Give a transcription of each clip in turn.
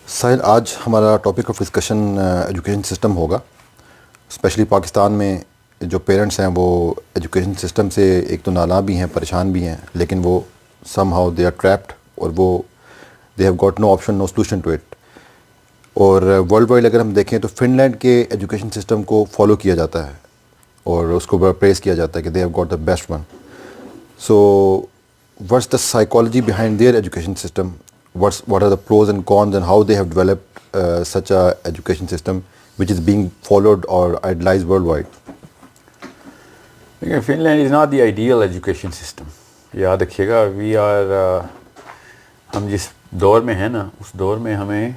ساحل، آج ہمارا topic of discussion education system ہوگا. اسپیشلی پاکستان میں جو پیرنٹس ہیں وہ ایجوکیشن سسٹم سے ایک تو نالاں بھی ہیں، پریشان بھی ہیں، لیکن وہ somehow they are trapped اور وہ they have got no option, no solution to it. اور ورلڈ وائڈ اگر ہم دیکھیں تو فن لینڈ کے ایجوکیشن سسٹم کو فالو کیا جاتا ہے اور اس کو پریز کیا جاتا ہے کہ دے have got the best one. So what's the psychology behind their education system? What are the pros and cons, and how they have developed such a education system which is being followed or idolized worldwide? Finland is not the ideal education system. یاد رکھیے گا ہم جس دور میں ہیں نا، اس دور میں ہمیں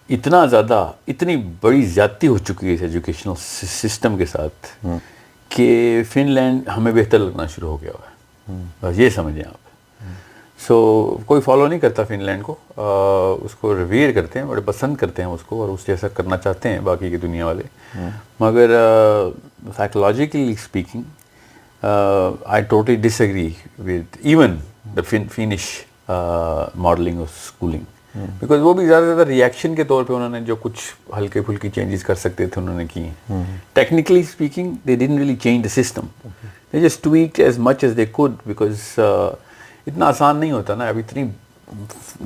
اتنی بڑی زیادتی ہو چکی ہے اس ایجوکیشنل سسٹم کے ساتھ کہ فن لینڈ ہمیں بہتر لگنا شروع ہو گیا ہوا ہے. بس یہ سمجھیں آپ. سو کوئی فالو نہیں کرتا فن لینڈ کو، اس کو ریویئر کرتے ہیں، بڑے پسند کرتے ہیں اس کو، اور اس جیسا کرنا چاہتے ہیں باقی کی دنیا والے. مگر psychologically speaking I totally disagree with even the Finnish modelling of schooling, because وہ بھی زیادہ سے زیادہ ریئیکشن کے طور پہ انہوں نے جو کچھ ہلکے پھلکی چینجز کر سکتے تھے انہوں نے کی ہیں. Technically speaking they didn't really change the system, they just tweaked as much as they could, because اتنا آسان نہیں ہوتا نا. اب اتنی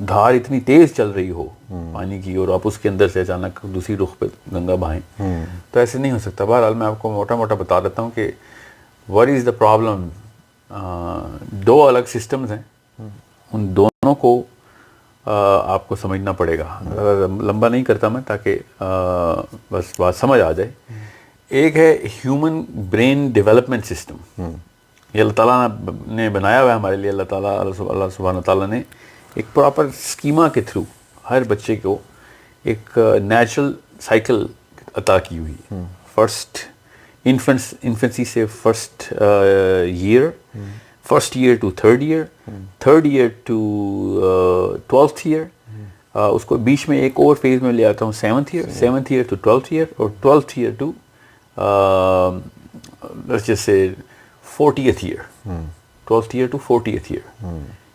دھار اتنی تیز چل رہی ہو پانی کی اور آپ اس کے اندر سے اچانک دوسری رخ پہ گنگا بہائیں تو ایسے نہیں ہو سکتا. بہرحال میں آپ کو موٹا موٹا بتا دیتا ہوں کہ واٹ از دا پرابلم. دو الگ سسٹمز ہیں، ان دونوں کو آپ کو سمجھنا پڑے گا. لمبا نہیں کرتا میں تاکہ بس بات سمجھ آ جائے. ایک ہے ہیومن برین ڈیولپمنٹ سسٹم، یہ اللہ تعالیٰ نے بنایا ہوا ہے ہمارے لیے. اللہ سبحانہ تعالیٰ نے ایک پراپر اسکیما کے تھرو ہر بچے کو ایک نیچرل سائیکل عطا کی ہوئی ہے. فرسٹ انفنسی سے first year to third year to 12th year. اس کو بیچ میں ایک اور فیز میں لے آتا ہوں seventh year to 12th year, اور 12th ایئر ٹو جیسے 40th year, 12th year to 40th year.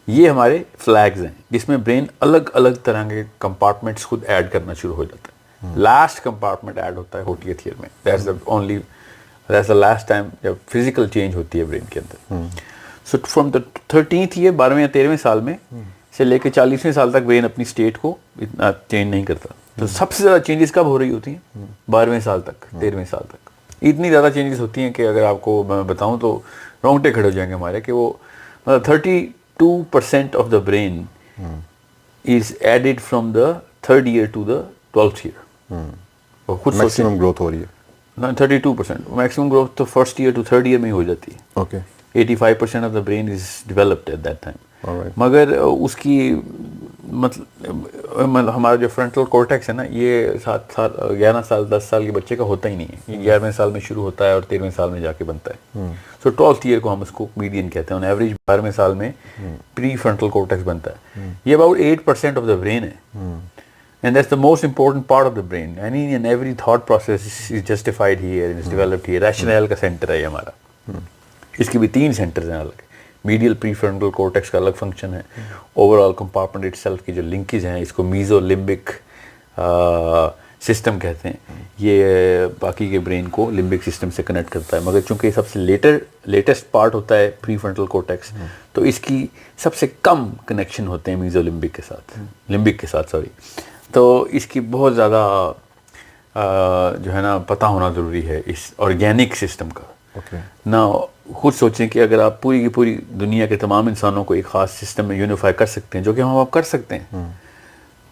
یہ ہمارے فلیگز ہیں جس میں برین الگ الگ طرح کے کمپارٹمنٹس خود ایڈ کرنا شروع ہو جاتا ہے. لاسٹ کمپارٹمنٹ ایڈ ہوتا ہے 40th ایئر میں. دیٹس دا لاسٹ ٹائم جب فزیکل چینج ہوتی ہے برین کے اندر. So from the 13th year, 12ویں یا 13ویں سال میں سے لے کے 40ویں سال تک برین اپنی اسٹیٹ کو اتنا چینج نہیں کرتا. تو سب سے زیادہ چینجز کب ہو رہی ہوتی ہیں؟ 12ویں سال تک، 13ویں سال تک. اتنی زیادہ چینجز ہوتی ہیں کہ اگر آپ کو میں بتاؤں تو رونگٹے کھڑے ہو جائیں گے ہمارے، کہ وہ 32% of the brain is added from the 3rd year to the 12th year. خود میکسیمم گروتھ ہو رہی ہے. 32%. میکسیمم گروتھ تو 1st year to 3rd year میں ہی ہو جاتی ہے. Okay. 85% of the brain is developed at that time. مگر اس کی مطلب ہمارا جو فرنٹل کورٹیکس ہے نا، یہ 7 سال 11 سال 10 سال کے بچے کا ہوتا ہی نہیں ہے. یہ 11ویں سال میں شروع ہوتا ہے اور 13ویں سال میں جا کے بنتا ہے. سو 12th ایئر کو ہم اس کو میڈین کہتے ہیں. ایوریج 12ویں سال میں پری فرنٹل کورٹیکس بنتا ہے. یہ اباؤٹ 8% آف دا برین ہے. And that's the most important part of the brain. Any and every thought process is justified here and is developed here. Rationale کا سینٹر ہے یہ ہمارا. اس کی بھی 3 سینٹرز ہیں الگ. میڈیل پری فرنٹل کورٹیکس کا الگ فنکشن ہے. Over all compartment it self کی جو لنکیز ہیں، اس کو میزو لمبک سسٹم کہتے ہیں. یہ باقی کے برین کو لمبک سسٹم سے کنیکٹ کرتا ہے. مگر چونکہ یہ سب سے لیٹسٹ پارٹ ہوتا ہے پری فرنٹل کورٹیکس، تو اس کی سب سے کم کنیکشن ہوتے ہیں میزو لمبک کے ساتھ سوری. تو اس کی بہت زیادہ جو ہے نا پتہ ہونا ضروری ہے اس آرگینک سسٹم کا. نہ خود سوچیں کہ اگر آپ پوری کی پوری دنیا کے تمام انسانوں کو ایک خاص سسٹم میں یونیفائی کر سکتے ہیں، جو کہ ہم آپ کر سکتے ہیں،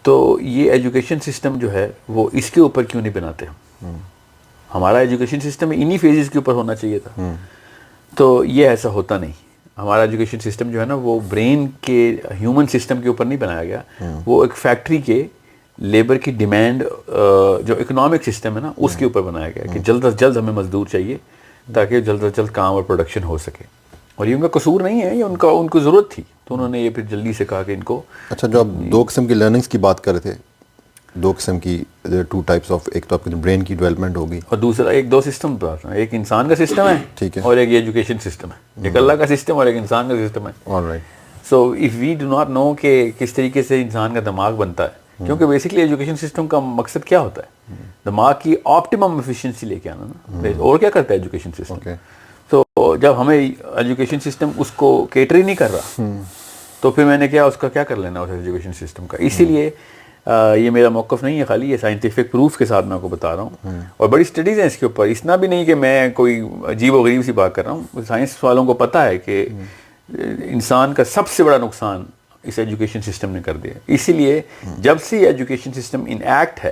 تو یہ ایجوکیشن سسٹم جو ہے وہ اس کے اوپر کیوں نہیں بناتے ہم؟ ہمارا ایجوکیشن سسٹم انہی فیزز کے اوپر ہونا چاہیے تھا. تو یہ ایسا ہوتا نہیں. ہمارا ایجوکیشن سسٹم جو ہے نا وہ برین کے ہیومن سسٹم کے اوپر نہیں بنایا گیا. وہ ایک فیکٹری کے لیبر کی ڈیمانڈ جو اکنامک سسٹم ہے نا اس کے اوپر بنایا گیا کہ جلد از جلد ہمیں مزدور چاہیے تاکہ جلد از جلد کام اور پروڈکشن ہو سکے. اور یہ ان کا قصور نہیں ہے، یہ ان کو ضرورت تھی، تو انہوں نے یہ پھر جلدی سے کہا کہ ان کو. اچھا، جو آپ 2 قسم کی لرننگس کی بات کر رہے تھے، 2 قسم کی 2 ٹائپس آف، ایک تو آپ کی برین کی ڈیولپمنٹ ہوگی اور دوسرا 2 سسٹم بات ہے. ایک انسان کا سسٹم ہے، ٹھیک ہے، اور ایک ایجوکیشن سسٹم ہے. ایک اللہ کا سسٹم اور ایک انسان کا سسٹم ہے. Alright. So if we do not know کہ کس طریقے سے انسان کا دماغ بنتا ہے، کیونکہ بیسکلی ایجوکیشن سسٹم کا مقصد کیا ہوتا ہے؟ دماغ کی آپٹیمم ایفیشینسی لے کے آنا نا. اور کیا کرتا ہے ایجوکیشن سسٹم؟ تو جب ہمیں ایجوکیشن سسٹم اس کو کیٹر ہی نہیں کر رہا تو پھر میں نے کیا اس کا کیا کر لینا اس ایجوکیشن سسٹم کا. اسی لیے یہ میرا موقف نہیں ہے خالی، یہ سائنٹیفک پروف کے ساتھ میں آپ کو بتا رہا ہوں، اور بڑی اسٹڈیز ہیں اس کے اوپر. اتنا بھی نہیں کہ میں کوئی عجیب و غریب سی بات کر رہا ہوں. سائنس والوں کو پتہ ہے کہ انسان کا سب سے بڑا نقصان اس ایجوکیشن سسٹم نے کر دیا. اسی لیے جب سے ایجوکیشن سسٹم ان ایکٹ ہے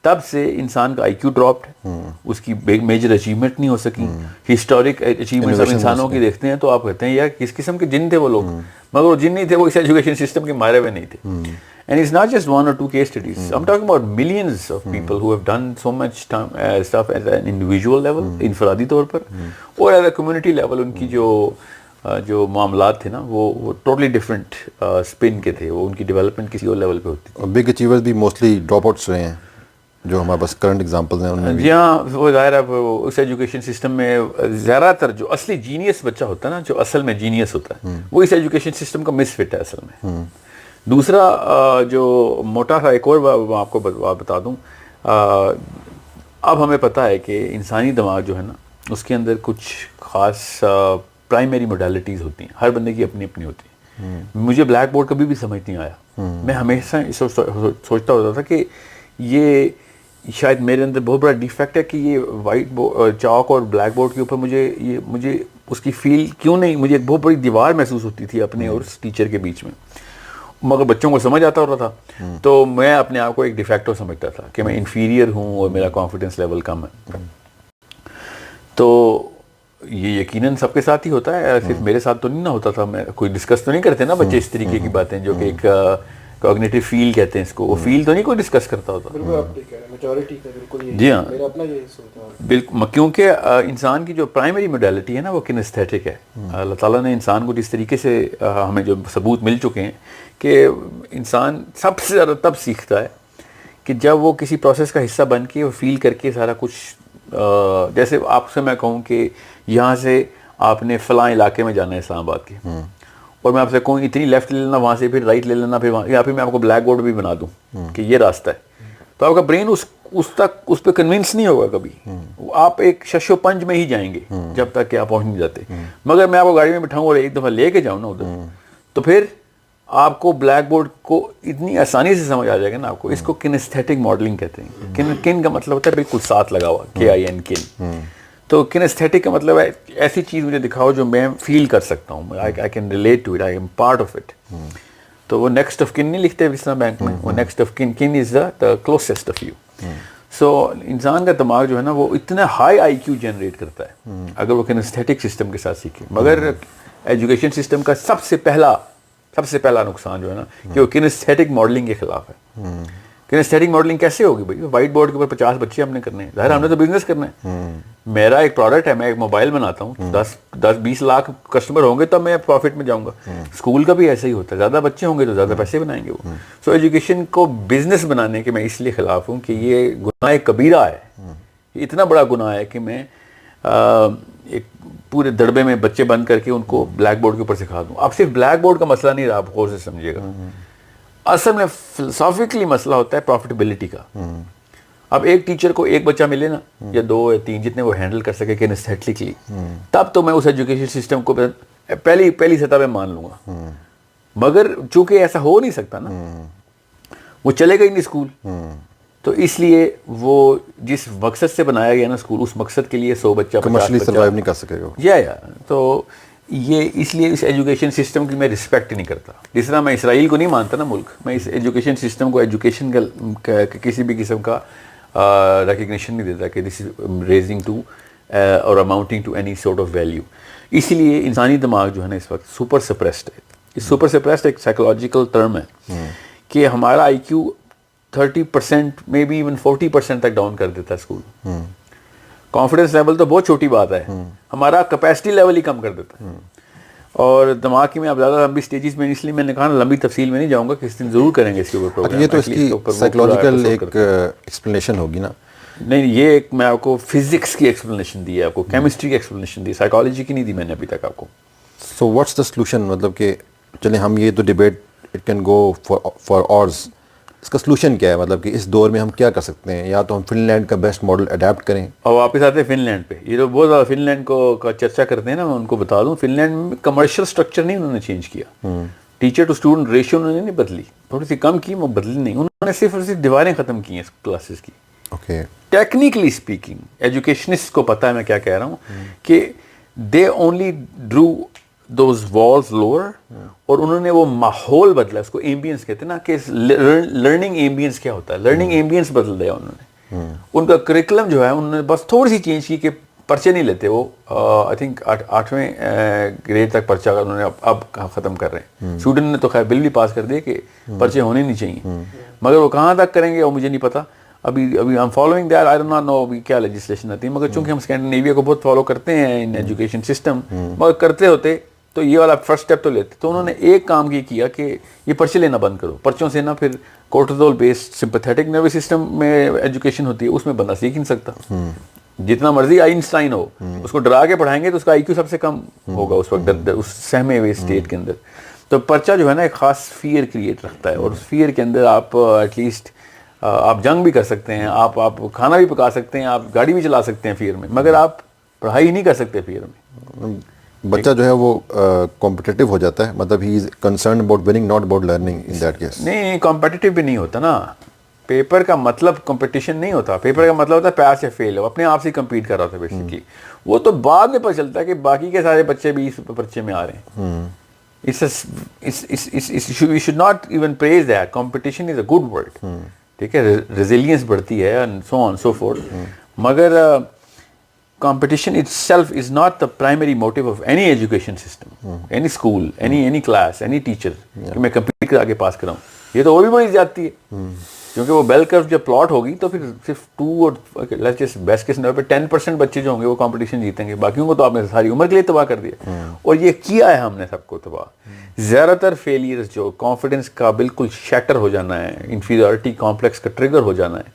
تب سے انسان کا آئی کیو ڈراپڈ ہے، اس کی میجر اچیومنٹ نہیں ہو سکی. ہسٹورک اچیومنٹس اب انسانوں کی دیکھتے ہیں تو آپ کہتے ہیں یار کس قسم کے جن تھے وہ لوگ، مگر وہ جن نہیں تھے، وہ اس ایجوکیشن سسٹم کے مارے ہوئے نہیں تھے. And it's not just 1 or 2 case studies. I'm talking about millions of people who have done so much stuff at an individual level, انفرادی طور پر، اور at a community level ان کی جو معاملات تھے نا وہ ٹوٹلی ڈفرینٹ اسپن کے تھے. وہ ان کی ڈیولپمنٹ کسی اور لیول پہ ہوتی تھی. بگ اچیورز بھی موسٹلی ڈراپ آؤٹس رہے ہیں جو ہمارے پاس کرنٹ ایگزامپلز ہیں ان میں. جی ہاں، وہ ظاہر ہے اس ایجوکیشن سسٹم میں زیادہ تر جو اصلی جینیس بچہ ہوتا ہے نا، جو اصل میں جینیس ہوتا ہے، وہ اس ایجوکیشن سسٹم کا مس فٹ ہے اصل میں. دوسرا جو موٹا تھا، ایک اور آپ کو بتا دوں، اب ہمیں پتہ ہے کہ انسانی دماغ جو ہے نا اس کے اندر کچھ خاص پرائمری موڈیلٹیز ہوتی ہیں. ہر بندے کی اپنی اپنی ہوتی ہیں. مجھے بلیک بورڈ کبھی بھی سمجھ نہیں آیا. میں ہمیشہ سوچتا ہوتا تھا کہ یہ شاید میرے اندر بہت بڑا ڈیفیکٹ ہے کہ یہ وائٹ بورڈ، چاک اور بلیک بورڈ کے اوپر مجھے اس کی فیل کیوں نہیں. مجھے ایک بہت بڑی دیوار محسوس ہوتی تھی اپنے اور اس ٹیچر کے بیچ میں، مگر بچوں کو سمجھ آتا ہوتا تھا تو میں اپنے آپ کو ایک ڈیفیکٹو سمجھتا تھا کہ میں انفیریئر ہوں اور میرا کانفیڈنس لیول کم ہے. تو یہ یقیناً سب کے ساتھ ہی ہوتا ہے، صرف میرے ساتھ تو نہیں نہ ہوتا تھا. میں کوئی ڈسکس تو نہیں کرتے نا بچے اس طریقے کی باتیں جو کہ ایک کوگنیٹو فیل کہتے ہیں اس کو، وہ فیل تو نہیں کوئی ڈسکس کرتا ہوتا. جی ہاں بالکل، کیونکہ انسان کی جو پرائمری موڈیلٹی ہے نا وہ کنیستھیٹک ہے. اللہ تعالیٰ نے انسان کو جس طریقے سے ہمیں جو ثبوت مل چکے ہیں کہ انسان سب سے زیادہ تب سیکھتا ہے کہ جب وہ کسی پروسیس کا حصہ بن کے وہ فیل کر کے سارا کچھ. جیسے آپ سے میں کہوں کہ یہاں سے آپ نے فلاں علاقے میں جانا ہے اسلام آباد کے، اور میں آپ سے کہوں اتنی لیفٹ لے لینا، وہاں سے پھر رائٹ لے لینا، پھر وہاں، یا پھر میں آپ کو بلیک بورڈ بھی بنا دوں کہ یہ راستہ ہے، تو آپ کا برین اس پہ کنونس نہیں ہوگا کبھی. آپ ایک شش و پنج میں ہی جائیں گے جب تک کہ آپ پہنچ نہیں جاتے. مگر میں آپ کو گاڑی میں بٹھاؤں اور ایک دفعہ لے کے جاؤں نا ادھر، تو پھر آپ کو بلیک بورڈ کو اتنی آسانی سے سمجھ آ جائے گا نا آپ کو. اس کو کنیستھیٹک ماڈلنگ کہتے ہیں. کن کا مطلب ہوتا ہے بالکل ساتھ لگا ہوا، KIN کن. تو کنیستھیٹک کا مطلب ہے ایسی چیز مجھے دکھاؤ جو میں فیل کر سکتا ہوں، I can relate to it, I am part of it. تو وہ نیکسٹ آف کن نہیں لکھتے اسلام بینک میں، وہ نیکسٹ آف کن از the closest of you. سو انسان کا دماغ جو ہے نا وہ اتنا ہائی IQ جنریٹ کرتا ہے اگر وہ کنیستھیٹک سسٹم کے ساتھ سیکھے. مگر ایجوکیشن سسٹم کا سب سے پہلا نقصان جو ہے نا کہ وہ کنیستھیٹک ماڈلنگ کے خلاف ہے. کنیستھیٹک ماڈلنگ کیسے ہوگی بھائی؟ وائٹ بورڈ کے اوپر 50 بچے ہم نے کرنے ہیں، ظاہر ہم نے تو بزنس کرنا ہے. میرا ایک پروڈکٹ ہے، میں ایک موبائل بناتا ہوں، 10-20 لاکھ کسٹمر ہوں گے تب میں پروفٹ میں جاؤں گا. اسکول کا بھی ایسا ہی ہوتا ہے، زیادہ بچے ہوں گے تو زیادہ پیسے بنائیں گے وہ. سو ایجوکیشن کو بزنس بنانے کے میں اس لیے خلاف ہوں کہ یہ گناہ کبیرہ ہے. یہ اتنا بڑا گناہ ہے کہ میں ایک پورے دڑبے میں بچے بند کر کے ان کو بلیک بورڈ کے اوپر سکھا دوں. اب صرف بلیک بورڈ کا مسئلہ نہیں رہا، آپ غور سے سمجھیے گا. اصل میں فلسافیکلی مسئلہ ہوتا ہے پروفیٹیبلٹی کا. اب ایک ٹیچر کو ایک بچہ ملے نا، یا 2 یا 3 جتنے وہ ہینڈل کر سکے کنیستھیٹکلی، تب تو میں اس ایجوکیشن سسٹم کو پہلی سطح پہ مان لوں گا. مگر چونکہ ایسا ہو نہیں سکتا نا، وہ چلے گا ہی نہیں اسکول. تو اس لیے وہ جس مقصد سے بنایا گیا نا اسکول، اس مقصد کے لیے 100 بچہ کمرشلی سروائیو نہیں کر سکے گا. یا تو یہ اس لیے اس ایجوکیشن سسٹم کی میں رسپیکٹ نہیں کرتا. جس طرح میں اسرائیل کو نہیں مانتا نا ملک، میں اس ایجوکیشن سسٹم کو ایجوکیشن کا کسی بھی قسم کا ریکگنیشن نہیں دیتا کہ this is raising to or amounting to any sort of value. اسی لیے انسانی دماغ جو ہے نا اس وقت سپر سپریسڈ ہے. سپر سپریسڈ ایک سائیکولوجیکل ٹرم ہے کہ ہمارا IQ 30% میں بھی ایون 40% تک ڈاؤن کر دیتا ہے اسکول. کانفیڈنس لیول تو بہت چھوٹی بات ہے، ہمارا کیپیسٹی لیول ہی کم کر دیتا ہے. اور دماغ کی میں اب زیادہ لمبی سٹیجز میں، اس لیے میں نے کہا لمبی تفصیل میں نہیں جاؤں گا، کس دن ضرور کریں گے اس کے اوپر پروگرام. یہ تو اس کی سائیکولوجیکل ایک ایکسپلینیشن ہوگی نا. نہیں، یہ ایک میں آپ کو فزکس کی ایکسپلینیشن دی ہے، آپ کو کیمسٹری کی ایکسپلینیشن دی، سائیکالوجی کی نہیں دی میں نے ابھی تک آپ کو. So what's the solution? مطلب کہ چلیں ہم یہ تو debate it can go for hours اس کا سلوشن کیا ہے, مطلب کہ اس دور میں ہم کیا کر سکتے ہیں؟ یا تو ہم فن لینڈ کا بیسٹ ماڈل اڈیپٹ کریں. اور واپس آتے ہیں فن لینڈ پہ. یہ لوگ بہت زیادہ فن لینڈ کا چرچا کرتے ہیں نا, میں ان کو بتا دوں فن لینڈ میں کمرشل اسٹرکچر نہیں انہوں نے چینج کیا, ٹیچر ٹو اسٹوڈنٹ ریشو انہوں نے نہیں بدلی, تھوڑی سی کم کی, وہ بدلی نہیں, انہوں نے صرف اور صرف دیواریں ختم کی ہیں کلاسز کی. اوکے, ٹیکنیکلی اسپیکنگ ایجوکیشنسٹ کو پتہ ہے میں کیا کہہ رہا ہوں, کہ دے اونلی ڈرو دوز والز لوور, اور انہوں نے وہ ماحول بدلا, اس کو ایمبینس کہتے ہیں نا, کہ لرننگ ایمبینس کیا ہوتا ہے, لرننگ ایمبینس بدل دیا انہوں نے. ان کا کریکولم جو ہے انہوں نے بس تھوڑی سی چینج کی, کہ پرچے نہیں لیتے وہ, آئی تھنک 8ویں گریڈ تک پرچہ انہوں نے اب ختم کر رہے ہیں. سویڈن نے تو خیر بل بھی پاس کر دیا کہ پرچے ہونے نہیں چاہیے, مگر وہ کہاں تک کریں گے وہ مجھے نہیں پتا. ابھی I am following that, I don't not know ابھی کیا لیجسلیشن آتی ہے, مگر چونکہ ہم اسکینڈینیویا کو بہت فالو کرتے ہیں ان ایجوکیشن سسٹم, مگر کرتے ہوتے تو یہ والا فرسٹ اسٹیپ تو لیتے. تو انہوں نے ایک کام یہ کیا کہ یہ پرچے لینا بند کرو, پرچوں سے نا پھر کورٹیزول بیسڈ سمپیتھیٹک نروس سسٹم میں ایجوکیشن ہوتی ہے, اس میں بندہ سیکھ نہیں سکتا. جتنا مرضی آئنسٹائن ہو, اس کو ڈرا کے پڑھائیں گے تو اس کا آئی کیو سب سے کم ہوگا اس وقت, اس سہمے ہوئے اسٹیٹ کے اندر. تو پرچہ جو ہے نا ایک خاص فیئر کریٹ رکھتا ہے, اور اس فیئر کے اندر آپ ایٹ لیسٹ آپ جنگ بھی کر سکتے ہیں, آپ کھانا بھی پکا سکتے ہیں, آپ گاڑی بھی چلا سکتے ہیں فیئر میں, مگر آپ پڑھائی نہیں کر سکتے فیئر میں. بچہ جو ہے وہ کمپٹیٹیو ہو جاتا ہے, مطلب he is concerned about winning not about learning in that case. نہیں, کمپٹیٹیو بھی نہیں ہوتا نا, پیپر کا مطلب کمپٹیشن نہیں ہوتا, پیپر کا مطلب ہوتا ہے پیار سے فیل ہو, اپنے آپ سے کمپیٹ کر رہا تھا بیسکلی. وہ تو بعد میں پتہ چلتا ہے کہ باقی کے سارے بچے بھی اس پرچے میں آ رہے ہیں. We should not even praise that. Competition is a good word. ٹھیک ہے, ریزیلینس بڑھتی ہے and so on so forth. مگر competition itself is not the primary motive of any education system, any school, any class, any teacher, کہ میں compete کرا کے پاس کراؤں. یہ تو وہ بھی بڑی زیادتی ہے, کیونکہ وہ بیل کرو جب پلاٹ ہوگی تو پھر صرف 2 اور بیسٹ کیس نمبر پہ 10% بچے جو ہوں گے وہ کمپٹیشن جیتیں گے, باقیوں کو تو آپ نے ساری عمر کے لیے تباہ کر دیا. اور یہ کیا ہے ہم نے سب کو تباہ. زیادہ تر فیلیئرز جو کانفیڈنس کا بالکل شیٹر ہو جانا ہے, انفیریورٹی کمپلیکس کا ٹریگر ہو جانا ہے,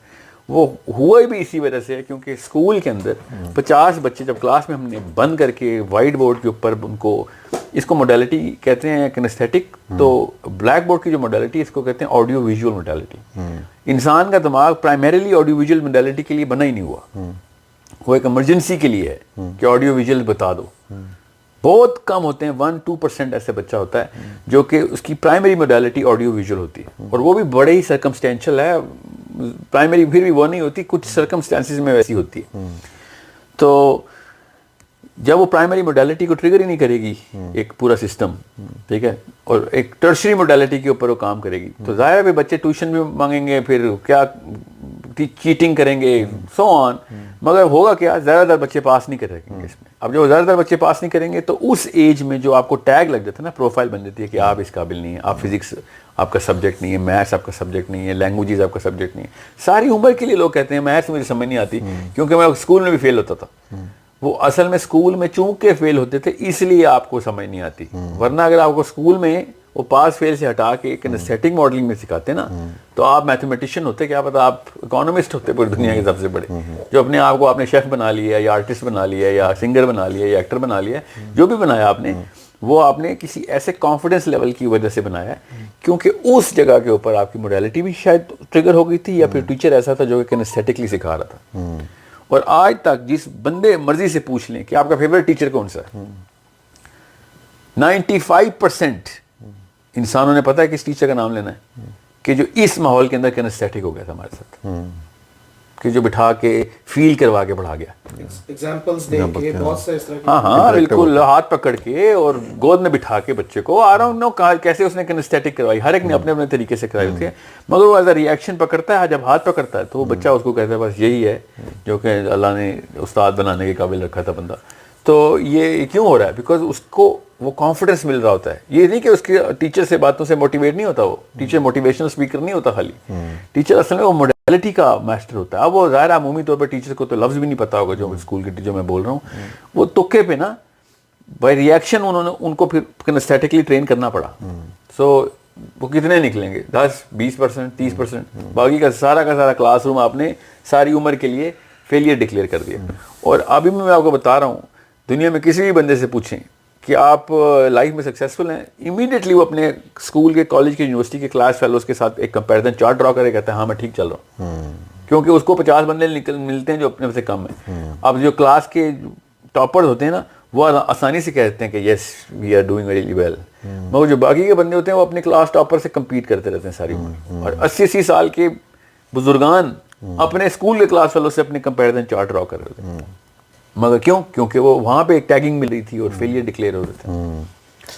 وہ ہوا بھی اسی وجہ سے ہے, کیونکہ اسکول کے اندر 50 بچے جب کلاس میں ہم نے بند کر کے وائٹ بورڈ کے اوپر ان کو, اس کو موڈیلٹی کہتے ہیں کنیستھیٹک, تو بلیک بورڈ کی جو موڈیلٹی اس کو کہتے ہیں آڈیو ویژول موڈیلٹی. انسان کا دماغ پرائمریلی آڈیو ویژول موڈیلٹی کے لیے بنا ہی نہیں ہوا, وہ ایک ایمرجنسی کے لیے ہے کہ آڈیو ویژول بتا دو. بہت کم ہوتے ہیں, 1-2% ایسے بچہ ہوتا ہے جو کہ اس کی پرائمری موڈیلٹی آڈیو ویژول ہوتی ہے, اور وہ بھی بڑے ہی سرکمسٹینشل ہے. پرائمری پھر بھی وہ نہیں ہوتی, کچھ سرکمسٹانسز میں ویسی ہوتی ہے. تو جب وہ پرائمری موڈیلٹی کو ٹریگر ہی نہیں کرے گی ایک پورا سسٹم, ٹھیک ہے, اور ایک ٹرشری موڈیلٹی کے اوپر وہ کام کرے گی, تو ظاہر ہے بچے ٹیوشن بھی مانگیں گے, پھر کیا چیٹنگ کریں گے, سو آن. مگر ہوگا کیا, زیادہ تر بچے پاس نہیں کریں گے اس میں. اب جب زیادہ تر بچے پاس نہیں کریں گے تو اس ایج میں جو آپ کو ٹیگ لگ جاتا ہے نا, پروفائل بن جاتی ہے کہ آپ اس قابل نہیں ہیں, آپ فزکس آپ کا سبجیکٹ نہیں ہے, میتھس آپ کا سبجیکٹ نہیں ہے, لینگویجز آپ کا سبجیکٹ نہیں ہے. ساری عمر کے لیے لوگ کہتے ہیں میتھس مجھے سمجھ نہیں آتی کیونکہ میں اسکول میں بھی فیل ہوتا تھا. وہ اصل میں اسکول میں چونکہ فیل ہوتے تھے اس لیے آپ کو سمجھ نہیں آتی, ورنہ اگر آپ کو اسکول میں وہ پاس فیل سے ہٹا کے کنسٹیٹک ماڈلنگ میں سکھاتے نا, تو آپ میتھمیٹیشین ہوتے, کیا پتا آپ اکانومسٹ ہوتے پوری دنیا کے سب سے بڑے, جو اپنے آپ کو آپ نے شیف بنا لیا, یا آرٹسٹ بنا لیا, یا سنگر بنا لیا, یا ایکٹر بنا لیا, جو بھی بنایا آپ نے, وہ آپ نے کسی ایسے کانفیڈنس لیول کی وجہ سے بنایا ہے کیونکہ اس جگہ کے اوپر آپ کی موڈیلٹی بھی شاید ٹریگر ہو گئی تھی, یا پھر ٹیچر ایسا تھا جو کہ کنسٹیٹکلی سکھا رہا تھا. اور آج تک جس بندے مرضی سے پوچھ لیں کہ آپ کا فیوریٹ ٹیچر کون سا ہے, 95% انسانوں نے پتا ہے کس ٹیچر کا نام لینا ہے کہ جو اس ماحول کے اندر کنسٹیٹک ہو گیا تھا ہمارے ساتھ, کہ جو بٹھا کے فیل کروا کے پڑھا گیا. ایگزامپلز دے کے بہت سے اس طرح کی, ہاں بالکل, ہاتھ پکڑ کے اور گود میں بٹھا کے بچے کو, آ رہا ہوں نو کیسے اس نے کنسٹیٹک کروائی, ہر ایک نے اپنے اپنے طریقے سے کرائی ہوتی ہے, مگر وہ ایز اے ریئیکشن پکڑتا ہے. جب ہاتھ پکڑتا ہے تو وہ بچہ اس کو کہتا ہے بس یہی ہے جو کہ اللہ نے استاد بنانے کے قابل رکھا تھا بندہ. تو یہ کیوں ہو رہا ہے, بیکاز اس کو وہ کانفیڈنس مل رہا ہوتا ہے. یہ نہیں کہ اس کے ٹیچر سے باتوں سے موٹیویٹ نہیں ہوتا, وہ ٹیچر موٹیویشنل اسپیکر نہیں ہوتا خالی, ٹیچر اصل میں وہ موڈیلٹی کا ماسٹر ہوتا ہے. اب وہ ظاہر عمومی طور پر ٹیچر کو تو لفظ بھی نہیں پتا ہوگا, جو اسکول کے ٹیچر میں بول رہا ہوں, وہ تکے پہ نا بائی ریئیکشن انہوں نے ان کو پھر کنسٹیٹکلی ٹرین کرنا پڑا. سو وہ کتنے نکلیں گے, 10-20%, 30%, باقی کا سارا کلاس روم آپ نے ساری عمر کے لیے فیلئر ڈکلیئر کر دیا. اور ابھی میں آپ کو بتا رہا ہوں, دنیا میں کسی بھی بندے سے پوچھیں کہ آپ لائف میں سکسیزفل ہیں, امیڈیٹلی وہ اپنے اسکول کے, کالج کے, یونیورسٹی کے کلاس فیلوز کے ساتھ ایک کمپیریزن چارٹ ڈرا کرے, کہتا ہے ہاں میں ٹھیک چل رہا ہوں, کیونکہ اس کو 50 بندے ملتے ہیں جو اپنے سے کم ہیں. اب جو کلاس کے ٹاپر ہوتے ہیں نا وہ آسانی سے کہتے ہیں کہ yes we are doing very well, مگر جو باقی کے بندے ہوتے ہیں وہ اپنے کلاس ٹاپر سے کمپیٹ کرتے رہتے ہیں ساری عمر. اور 80 سال کے بزرگان اپنے اسکول کے کلاس فیلو سے اپنے کمپیریزن چارٹ ڈرا کر رہے تھے, مگر کیوں؟ کیونکہ وہ وہاں پہ ایک ٹیگنگ مل رہی تھی اور فیلئر ڈکلیئر ہو رہے تھے.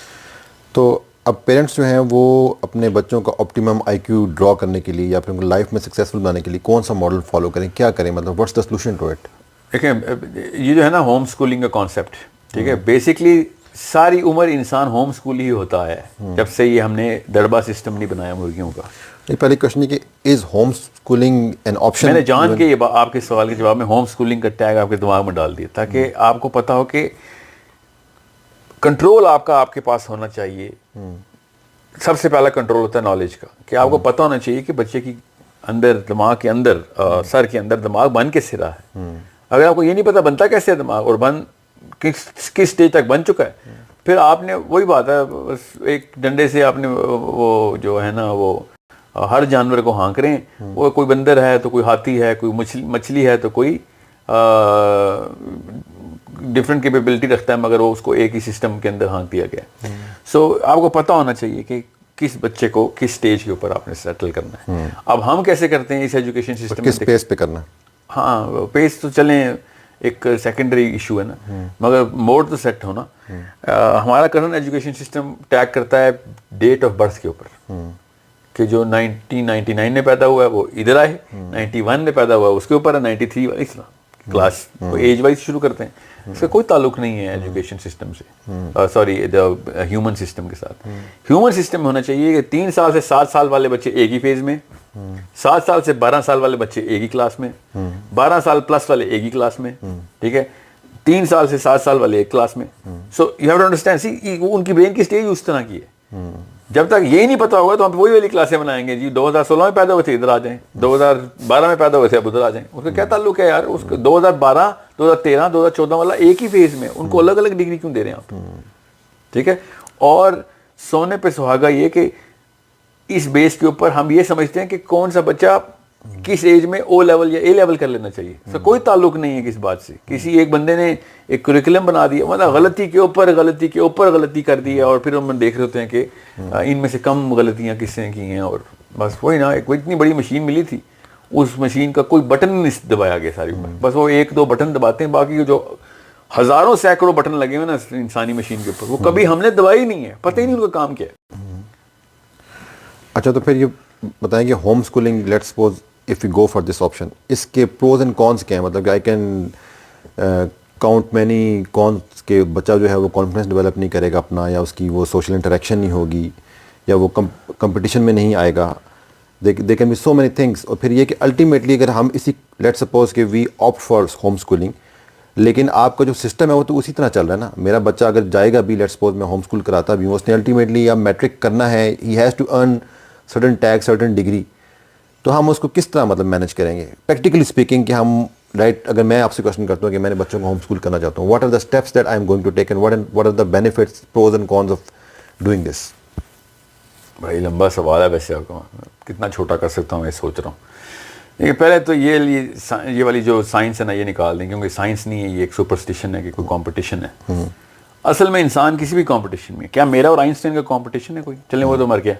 تو اب پیرنٹس جو ہیں وہ اپنے بچوں کا آپٹیمم آئی کیو ڈرا کرنے کے لیے یا پھر ان کو لائف میں سکسیزفل بنانے کے لیے کون سا ماڈل فالو کریں, کیا کریں, مطلب what's the solution to it? دیکھیں یہ جو ہے نا ہوم اسکولنگ کا کانسیپٹ, ٹھیک ہے, بیسکلی ساری عمر انسان ہوم اسکول ہی ہوتا ہے جب سے یہ ہم نے دربا سسٹم نہیں بنایا مرغیوں کا. پہلی کوشچن ہے کہ is home schooling an option? میں نے جان کے یہ آپ کے سوال کے جواب میں ہوم اسکولنگ کا ٹیگ آپ کے دماغ میں ڈال دیا تاکہ آپ کو پتا ہو کہ کنٹرول آپ کا آپ کے پاس ہونا چاہیے. سب سے پہلا کنٹرول ہوتا ہے نالج کا, کہ آپ کو پتا ہونا چاہیے کہ بچے کی اندر, دماغ کے اندر, سر کے اندر دماغ بن کس طرح ہے. اگر آپ کو یہ نہیں پتا بنتا کیسے ہے دماغ اور بن کس اسٹیج تک بن چکا ہے, پھر آپ نے وہی بات ہے بس ایک ڈنڈے سے آپ نے وہ جو ہے نا وہ ہر جانور کو ہانک رہے ہیں, وہ کوئی بندر ہے تو کوئی ہاتھی ہے, کوئی مچھلی ہے تو کوئی ڈفرینٹ کیپیبلٹی رکھتا ہے, مگر وہ اس کو ایک ہی سسٹم کے اندر ہانک دیا گیا. سو آپ کو پتہ ہونا چاہیے کہ کس بچے کو کس سٹیج کے اوپر آپ نے سیٹل کرنا ہے. اب ہم کیسے کرتے ہیں اس ایجوکیشن سسٹم, کس پیس پہ کرنا ہے؟ ہاں پیس تو چلیں ایک سیکنڈری ایشو ہے نا, مگر موڈ تو سیٹ ہونا. ہمارا کرنٹ ایجوکیشن سسٹم ٹیگ کرتا ہے ڈیٹ آف برتھ کے اوپر, کہ جو 1999 میں پیدا ہوا ہے وہ ادھر آئے, 91 میں پیدا ہوا ہے اس کے اوپر ہے, 93 اس طرح کلاس ایج وائز شروع کرتے ہیں. اس کا کوئی تعلق نہیں ہے ایجوکیشن سسٹم سے, سوری ہیومن سسٹم کے ساتھ. ہیومن سسٹم میں ہونا چاہیے کہ 3 سال سے 7 سال والے بچے ایک ہی فیز میں, 7 سال سے 12 سال والے بچے ایک ہی کلاس میں, 12 سال پلس والے ایک ہی کلاس میں, ٹھیک ہے, 3 سال سے 7 سال والے ایک کلاس میں. So you have to understand, see ان کی برین کی اسٹیج اس طرح کی ہے. جب تک یہی نہیں پتا ہوگا تو ہم وہی والی کلاسیں بنائیں گے, جی 2016 میں پیدا ہوئے تھے ادھر آ جائیں, 2012 میں پیدا ہوئے تھے اب ادھر آ جائیں. اس کا کیا تعلق ہے یار, اس کا 2012 2013 2014 والا ایک ہی فیز میں, ان کو الگ الگ ڈگری کیوں دے رہے ہیں آپ, ٹھیک ہے. اور سونے پہ سہاگا یہ کہ اس بیس کے اوپر ہم یہ سمجھتے ہیں کہ کون سا بچہ کس ایج میں او لیول یا اے لیول کر لینا چاہیے. تو کوئی تعلق نہیں ہے کس بات سے. کسی ایک بندے نے ایک کریکولم بنا دیا, مطلب غلطی کے اوپر غلطی کر دی ہے, اور پھر ہم دیکھ رہے ہوتے ہیں کہ ان میں سے کم غلطیاں کس نے کی ہیں. اور بس وہی نا, ایک اتنی بڑی مشین ملی تھی, اس مشین کا کوئی بٹن نہیں دبایا گیا ساری عمر, بس وہ 1-2 بٹن دباتے ہیں, باقی جو ہزاروں سینکڑوں بٹن لگے ہوئے نا انسانی مشین کے اوپر, وہ کبھی ہم نے دبائی نہیں ہے, پتہ ہی نہیں ان کا کام کیا ہے. اچھا تو پھر یہ بتائیں کہ home schooling, let suppose if you go for this option, اس کے پروز اینڈ کونس کیا ہیں؟ مطلب کہ I can count many cons کے بچہ جو ہے وہ کانفیڈنس ڈیولپ نہیں کرے گا اپنا, یا اس کی وہ سوشل انٹریکشن نہیں ہوگی, یا وہ کمپٹیشن میں نہیں آئے گا. They can be so many things. اور پھر یہ کہ الٹیمیٹلی اگر ہم اسی لیٹ سپوز کہ وی آپٹ فار ہوم اسکولنگ, لیکن آپ کا جو سسٹم ہے وہ تو اسی طرح چل رہا ہے نا. میرا بچہ اگر جائے گا بھی, لیٹ سپوز میں ہوم اسکول کراتا بھی ہوں, اس نے الٹیمیٹلی اب میٹرک کرنا ہے, he has to earn certain tag, certain degree, تو ہم اس کو کس طرح مطلب مینیج کریں گے پریکٹیکلی اسپیکنگ, کہ ہم رائٹ, اگر میں آپ سے کوشچن کرتا ہوں کہ میں نے بچوں کو ہوم اسکول کرنا چاہتا ہوں, what are the steps that I am going to take and what are the benefits, pros and cons of doing this? بھائی لمبا سوال ہے ویسے, آپ کو کتنا چھوٹا کر سکتا ہوں میں سوچ رہا ہوں. لیکن پہلے تو یہ والی جو سائنس ہے نا یہ نکال دیں, کیونکہ سائنس نہیں ہے, یہ ایک سپرسٹیشن ہے کہ کوئی کمپٹیشن ہے. اصل میں انسان کسی بھی کمپٹیشن میں, کیا میرا اور آئنسٹائن کا کمپٹیشن ہے کوئی؟ چلیں وہ تو مر گیا.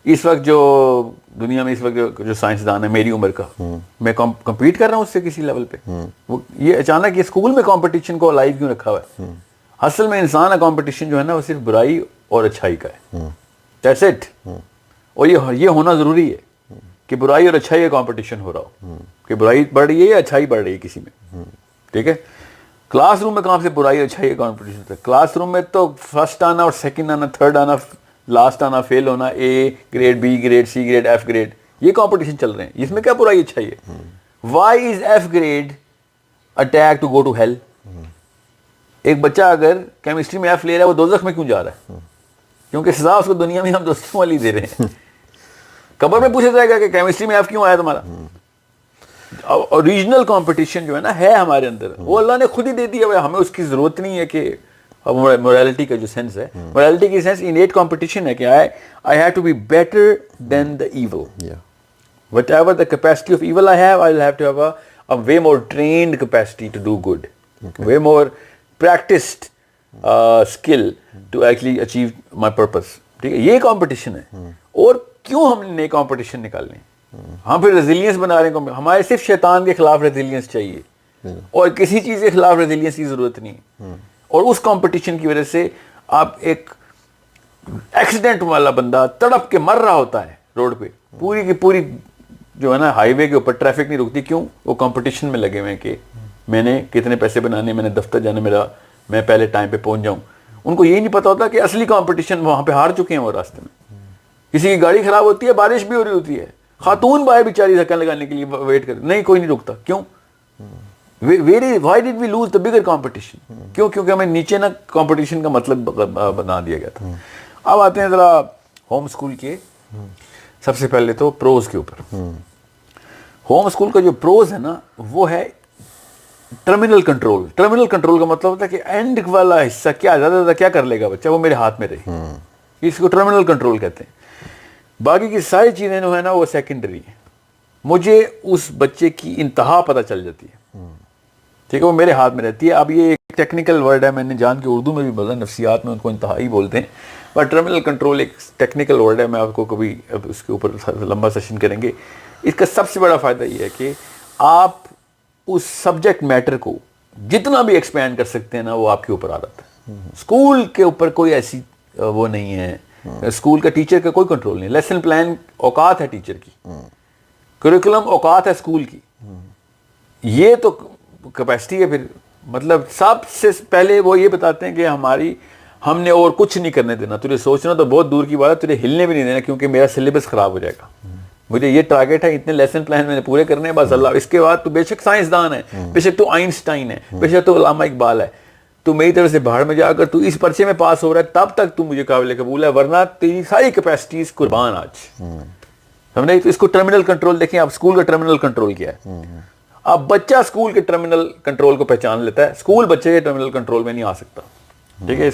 اس وقت جو دنیا میں اس وقت جو سائنسدان ہے میری عمر کا, میں کمپیٹ کر رہا ہوں اس سے کسی لیول پہ. وہ یہ اچانک یہ اسکول میں کمپٹیشن کو لائیو کیوں رکھا ہوا ہے؟ اصل میں انسان کا کمپٹیشن جو ہے نا وہ صرف برائی اور اچھائی کا ہے, دیٹس اٹ. اور یہ ہونا ضروری ہے کہ برائی اور اچھائی کا کمپٹیشن ہو رہا ہو, کہ برائی بڑھ رہی ہے یا اچھائی بڑھ رہی ہے کسی میں, ٹھیک ہے. کلاس روم میں کہاں سے برائی اور اچھائی کا کمپٹیشن ہوتا ہے؟ کلاس روم میں تو فرسٹ آنا اور سیکنڈ آنا, تھرڈ آنا, لاسٹ آنا, فیل ہونا, A grade, B grade, C grade, F grade, یہ کمپٹیشن چل رہے ہیں. اس میں کیا برائی اچھائی ہے؟ Why is F grade a tag to go to hell? ایک بچہ اگر کیمسٹری میں ایف لے رہا ہے وہ دوزخ میں کیوں جا رہا ہے؟ کیونکہ سزا اس کو دنیا میں ہم دوستوں والی دے رہے ہیں. قبر میں پوچھا جائے گا کہ کیمسٹری میں ایف کیوں آیا تمہارا؟ اوریجنل کمپٹیشن جو ہے نا ہے ہمارے اندر, وہ اللہ نے خود ہی دے دیا ہے, ہمیں اس کی ضرورت نہیں ہے کہ اب morality کا جو سینس ہے, morality کی سینس innate competition ہے کہ I have to be better than the evil. Whatever the capacity of evil I have, I'll have to have a way more trained capacity to do good. Way more practiced skill to actually achieve my purpose. ٹھیک ہے, یہ competition ہے. اور کیوں ہم نے competition نکالنے, ہم پھر ریزیلینس بنا رہے ہیں. ہمارے صرف شیطان کے خلاف ریزیلینس چاہیے اور کسی چیز کے خلاف ریزیلینس کی ضرورت نہیں. اور اس کمپٹیشن کی وجہ سے آپ ایک ایکسیڈنٹ والا بندہ تڑپ کے مر رہا ہوتا ہے روڈ پہ, پوری کی پوری جو ہے نا ہائی وے کے اوپر ٹریفک نہیں رکتی. کیوں؟ وہ کمپٹیشن میں لگے ہوئے ہیں کہ میں نے کتنے پیسے بنانے, میں نے دفتر جانا, میں پہلے ٹائم پہ پہنچ جاؤں. ان کو یہ نہیں پتا ہوتا کہ اصلی کمپٹیشن وہاں پہ ہار چکے ہیں وہ راستے میں. کسی کی گاڑی خراب ہوتی ہے, بارش بھی ہو رہی ہوتی ہے, خاتون باہر بیچاری دھکا لگانے کے لیے ویٹ کر, نہیں کوئی نہیں رکتا. کیوں؟ why did we lose the bigger competition? کیوں؟ کیونکہ ہمیں نیچے نا کمپٹیشن کا مطلب بنا دیا گیا تھا. اب آتے ہیں ذرا ہوم اسکول کے. سب سے پہلے تو پروز کے اوپر. ہوم اسکول کا جو پروز ہے نا وہ ہے ٹرمینل کنٹرول. ٹرمینل کنٹرول کا مطلب ہوتا ہے کہ اینڈ والا حصہ کیا زیادہ زیادہ کیا کر لے گا بچہ, وہ میرے ہاتھ میں رہے. اس کو ٹرمینل کنٹرول کہتے ہیں. باقی کی ساری چیزیں جو ہے نا وہ سیکنڈری ہیں. مجھے اس بچے کی انتہا پتہ چل جاتی ہے, ٹھیک ہے, وہ میرے ہاتھ میں رہتی ہے. اب یہ ایک ٹیکنیکل ورڈ ہے, میں نے جان کے اردو میں بھی بولا, نفسیات میں ان کو انتہا ہی بولتے ہیں. بٹ ٹرمینل کنٹرول ایک ٹیکنیکل ورڈ ہے, میں آپ کو کبھی اس کے اوپر لمبا سیشن کریں گے. اس کا سب سے بڑا فائدہ یہ ہے کہ آپ اس سبجیکٹ میٹر کو جتنا بھی ایکسپینڈ کر سکتے ہیں نا وہ آپ کے اوپر آ جاتا ہے. اسکول کے اوپر کوئی ایسی وہ نہیں ہے, اسکول کا ٹیچر کا کوئی کنٹرول نہیں. لیسن پلان اوقات ہے ٹیچر کی, کریکولم اوقات ہے اسکول کی, یہ تو کیپیسٹی ہے. پھر مطلب سب سے پہلے وہ یہ بتاتے ہیں کہ ہم نے اور کچھ نہیں کرنے دینا, تجھے سوچنا تو بہت دور کی بات ہے, تجھے ہلنے بھی نہیں دینا کیونکہ میرا سلیبس خراب ہو جائے گا. مجھے یہ ٹارگیٹ ہے, اتنے لیسن پلان میں نے پورے کرنے ہیں بس. اللہ, اس کے بعد تو بے شک سائنسدان ہے, بے شک تو آئنسٹائن ہے, بے شک تو علامہ اقبال ہے, تو میری طرف سے باہر میں جا کر تو اس پرچے میں پاس ہو رہا ہے تب تک تو مجھے قابل قبول ہے, ورنہ تیری ساری کیپیسٹیز قربان آج. ہم نے اس کو ٹرمینل کنٹرول دیکھیں. آپ اسکول کا ٹرمینل کنٹرول کیا ہے. اب بچہ اسکول کے ٹرمینل کنٹرول کو پہچان لیتا ہے, اسکول بچے کے ٹرمینل کنٹرول میں نہیں آ سکتا. ٹھیک ہے,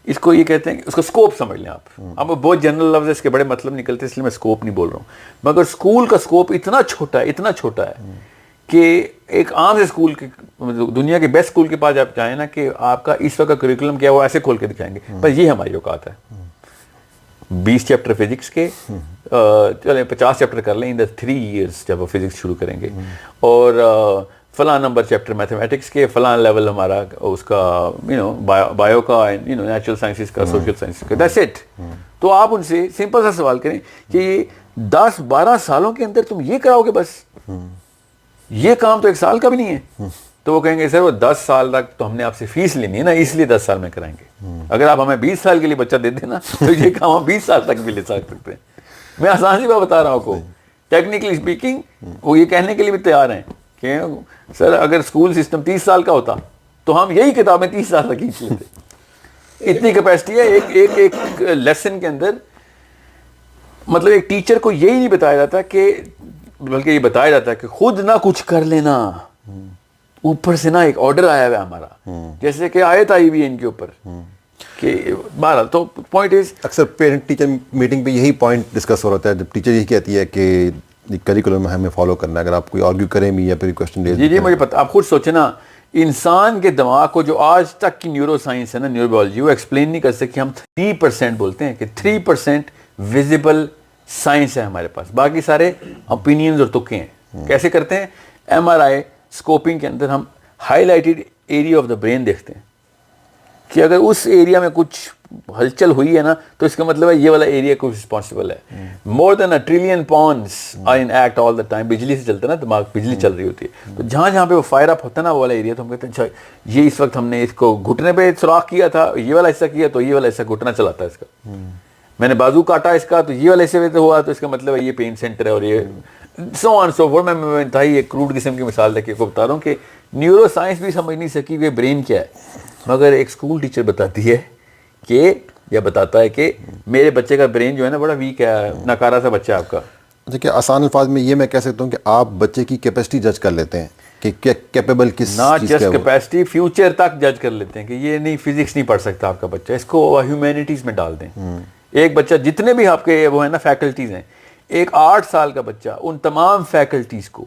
اس کو یہ کہتے ہیں کہ اس کو اسکوپ سمجھ لیں آپ. اب بہت جنرل لفظ ہے, اس کے بڑے مطلب نکلتے ہیں, اس لیے میں اسکوپ نہیں بول رہا ہوں. مگر اسکول کا اسکوپ اتنا چھوٹا ہے کہ ایک عام سے اسکول کے دنیا کے بیسٹ اسکول کے پاس آپ جائیں نا کہ آپ کا اس وقت کا کریکولم کیا وہ ایسے کھول کے دکھائیں گے, بس یہ ہماری اوقات ہے. 20 چیپٹر فزکس کے, چلیں 50 چیپٹر کر لیں ان دا 3 ایئرس جب وہ فزکس شروع کریں گے, اور فلاں نمبر چیپٹر میتھمیٹکس کے, فلاں لیول ہمارا اس کا بایو کا, نیچرل سائنسز کا, سوشل سائنسز کا, دیٹس اٹ. تو آپ ان سے سمپل سا سوال کریں کہ یہ 10-12 سالوں کے اندر تم یہ کراؤ گے, بس یہ کام تو 1 سال کا بھی نہیں ہے. تو وہ کہیں گے سر وہ 10 سال تک تو ہم نے آپ سے فیس لینی ہے نا, اس لیے 10 سال میں کرائیں گے. اگر آپ ہمیں 20 سال کے لیے بچہ دے دیں نا تو یہ کام ہم 20 سال تک بھی لے سکتے ہیں. میں آسان سی بات بتا رہا ہوں آپ کو. ٹیکنیکلی اسپیکنگ وہ یہ کہنے کے لیے بھی تیار ہیں کہ سر اگر اسکول سسٹم 30 سال کا ہوتا تو ہم یہی کتابیں 30 سال تک کھینچ لیتے. اتنی کیپیسٹی ہے ایک لیسن کے اندر. مطلب ایک ٹیچر کو یہی نہیں بتایا جاتا کہ, بلکہ یہ بتایا جاتا ہے کہ خود نہ کچھ کر لینا, اوپر سے نا ایک آرڈر آیا ہوا ہے ہمارا, جیسے کہ آیت آئی ہوئی ہے ان کے اوپر کہ بہرحال. تو پوائنٹ از اکثر پیرنٹ ٹیچر میٹنگ پہ یہی پوائنٹ ڈسکس ہو رہا ہے, جب ٹیچر یہی کہتی ہے کہ کریکولم ہمیں فالو کرنا ہے. اگر آپ کوئی آرگیو کریں بھی یا پھر کوشچن ریز, جی مجھے پتا, آپ خود سوچیں نا, انسان کے دماغ کو جو آج تک کی نیورو سائنس ہے نا, نیورو بایولوجی, وہ ایکسپلین نہیں کر سکتی. ہم 3% بولتے ہیں کہ 3% ویزیبل سائنس ہے ہمارے پاس, باقی سارے اوپینینز اور تکے ہیں. کیسے کرتے ہیں؟ ایم آر آئی اسکوپنگ کے اندر ہم high lighted area of the brain دیکھتے ہیں کہ اگر اس ایریا میں کچھ ہلچل ہوئی ہے نا تو اس کا مطلب ہے یہ والا ایریا کچھ رسپانسبل ہے. More than 1 trillion pons are in act all the time. بجلی سے چلتا ہے نا دماغ, بجلی چل رہی ہوتی ہے, تو جہاں پہ وہ فائر اپ ہوتا ہے نا وہ والا ایریا, تو ہم کہتے ہیں اچھا یہ اس وقت ہم نے اس کو گھٹنے پہ سوراخ کیا تھا, یہ والا حصہ کیا تو یہ والا حصہ گھٹنا چلاتا ہے اس کا. میں نے بازو کاٹا اس کا تو یہ والا حصے میں ہوا تو اس کا مطلب ہے یہ پین سینٹر ہے, اور یہ سو آن سو فورتھ. میں انتہائی ایک کروڈ قسم کی مثال دے کے کو بتا رہا ہوں کہ نیورو سائنس بھی سمجھ نہیں سکی کہ برین کیا ہے, مگر ایک اسکول ٹیچر بتاتی ہے کہ یا بتاتا ہے کہ میرے بچے کا برین جو ہے نا بڑا ویک ہے, ناکارہ سا بچہ ہے آپ کا, دیکھیے آسان الفاظ میں یہ میں کہہ سکتا ہوں کہ آپ بچے کی کیپیسٹی جج کر لیتے ہیں کہ کیپیبل کس ناٹ چیز جسٹ کا ہے وہ. کیپیسٹی، فیوچر تک جج کر لیتے ہیں کہ یہ نہیں فزکس نہیں پڑھ سکتا آپ کا بچہ، اس کو ہیومینٹیز میں ڈال دیں. ایک بچہ جتنے بھی آپ کے وہ ہیں نا فیکلٹیز ہیں، ایک 8 سال کا بچہ ان تمام فیکلٹیز کو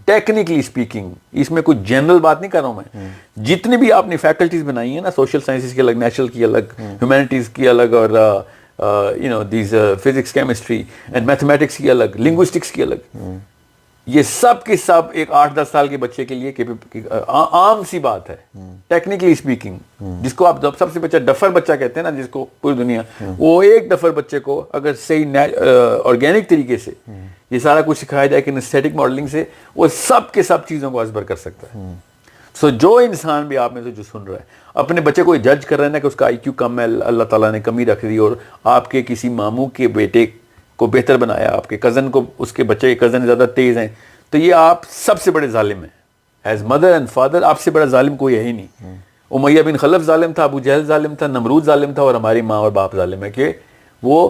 ٹیکنیکلی اسپیکنگ، اس میں کوئی جنرل بات نہیں کر رہا ہوں میں، جتنی بھی آپ نے فیکلٹیز بنائی ہیں نا، سوشل سائنسز کی الگ، نیچرل کی الگ، ہیومینٹیز کی الگ، اور you know these physics, chemistry and mathematics کی الگ، لنگوسٹکس کی الگ، یہ سب کے سب ایک 8-10 سال کے بچے کے لیے عام سی بات ہے ٹیکنیکلی اسپیکنگ. جس کو آپ سب سے بچہ ڈفر بچہ کہتے ہیں نا، جس کو پوری دنیا، وہ ایک ڈفر بچے کو اگر صحیح آرگینک طریقے سے یہ سارا کچھ سکھایا جائے کہ اسٹیٹک ماڈلنگ سے، وہ سب کے سب چیزوں کو ازبر کر سکتا ہے. سو جو انسان بھی آپ میں سے جو سن رہا ہے اپنے بچے کو جج کر رہا ہے نا کہ اس کا آئی کیو کم ہے، اللہ تعالیٰ نے کمی رکھ دی، اور آپ کے کسی ماموں کے بیٹے کو بہتر بنایا، آپ کے کزن کو، اس کے بچے کے کزن زیادہ تیز ہیں، تو یہ آپ سب سے بڑے ظالم ہیں. ایز مدر اینڈ فادر آپ سے بڑا ظالم کوئی ہے ہی نہیں. امیہ بن خلف ظالم تھا، ابو جہل ظالم تھا، نمرود ظالم تھا، اور ہماری ماں اور باپ ظالم ہے کہ وہ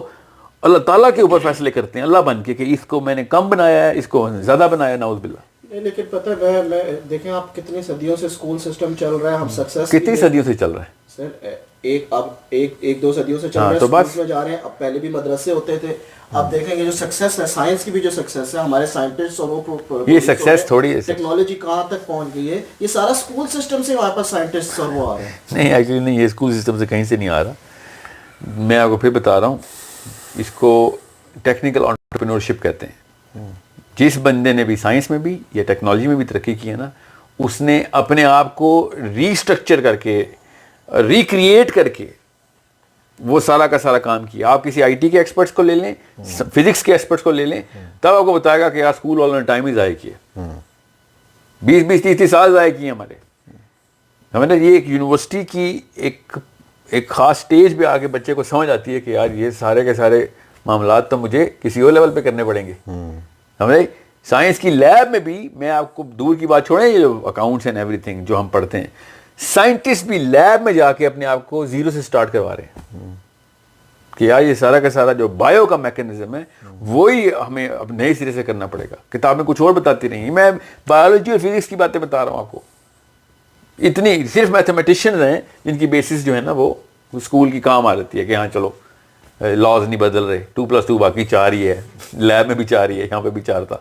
اللہ تعالیٰ کے اوپر فیصلے کرتے ہیں اللہ بن کے کہ اس کو میں نے کم بنایا ہے، اس کو زیادہ بنایا، نعوذ باللہ. لیکن پتہ ہے میں دیکھیں آپ کتنی صدیوں سے اسکول سسٹم چل رہا ہے، ہم سکسیس کتنی صدیوں سے چل رہا ہے سر، ایک دو صدیوں سے چل رہا ہے، اسکولز میں جا رہے ہیں. اب پہلے بھی مدرسے ہوتے تھے. آپ دیکھیں گے جو سکسیس ہے سائنس کی بھی، جو سکسیس ہے ہمارے سائنٹسٹ اور وہ یہ سکسیس تھوڑی ہے، ٹیکنالوجی کہاں تک پہنچ گئی ہے، یہ سارا اسکول سسٹم سے وہاں پر سائنٹسٹ اور وہ آ رہے ہیں. نہیں ایکچولی نہیں، یہ اسکول سسٹم سے کہیں سے نہیں آ رہا. میں آپ کو پھر بتا رہا ہوں، اس کو ٹیکنیکل انٹرپرینورشپ کہتے ہیں. جس بندے نے بھی سائنس میں بھی یا ٹیکنالوجی میں بھی ترقی کی ہے نا، اس نے اپنے آپ کو ریسٹرکچر کر کے، ریکریٹ کر کے وہ سارا کا سارا کام کیا. آپ کسی آئی ٹی کے ایکسپرٹس کو لے لیں، فزکس کے ایکسپرٹس کو لے لیں، تب آپ کو بتائے گا کہ یار اسکول والوں نے ٹائم ہی ضائع کیا، 20-30 سال ضائع کیے ہمارے. ہمیں نا یہ ایک یونیورسٹی کی ایک خاص سٹیج پہ آ کے بچے کو سمجھ آتی ہے کہ یار یہ سارے کے سارے معاملات تو مجھے کسی اور لیول پہ کرنے پڑیں گے. ہمیں سائنس کی لیب میں بھی، میں آپ کو دور کی بات چھوڑیں، یہ جو اکاؤنٹس اینڈ ایوری تھنگ جو ہم پڑھتے ہیں، سائنٹسٹ بھی لیب میں جا کے اپنے آپ کو زیرو سے سٹارٹ کروا رہے ہیں کہ یار یہ سارا کا سارا جو بایو کا میکینزم ہے وہی ہمیں اب نئے سرے سے کرنا پڑے گا. کتابیں کچھ اور بتاتی رہی ہیں، میں بایولوجی اور فزکس کی باتیں بتا رہا ہوں آپ کو. اتنی صرف میتھمیٹیشینز ہیں جن کی بیسس جو ہے نا وہ اسکول کی کام آ جاتی ہے کہ ہاں چلو لاز نہیں بدل رہے، 2+2 باقی 4 ہی ہے، لیب میں بھی 4 ہی ہے، یہاں پہ بھی 4 تھا.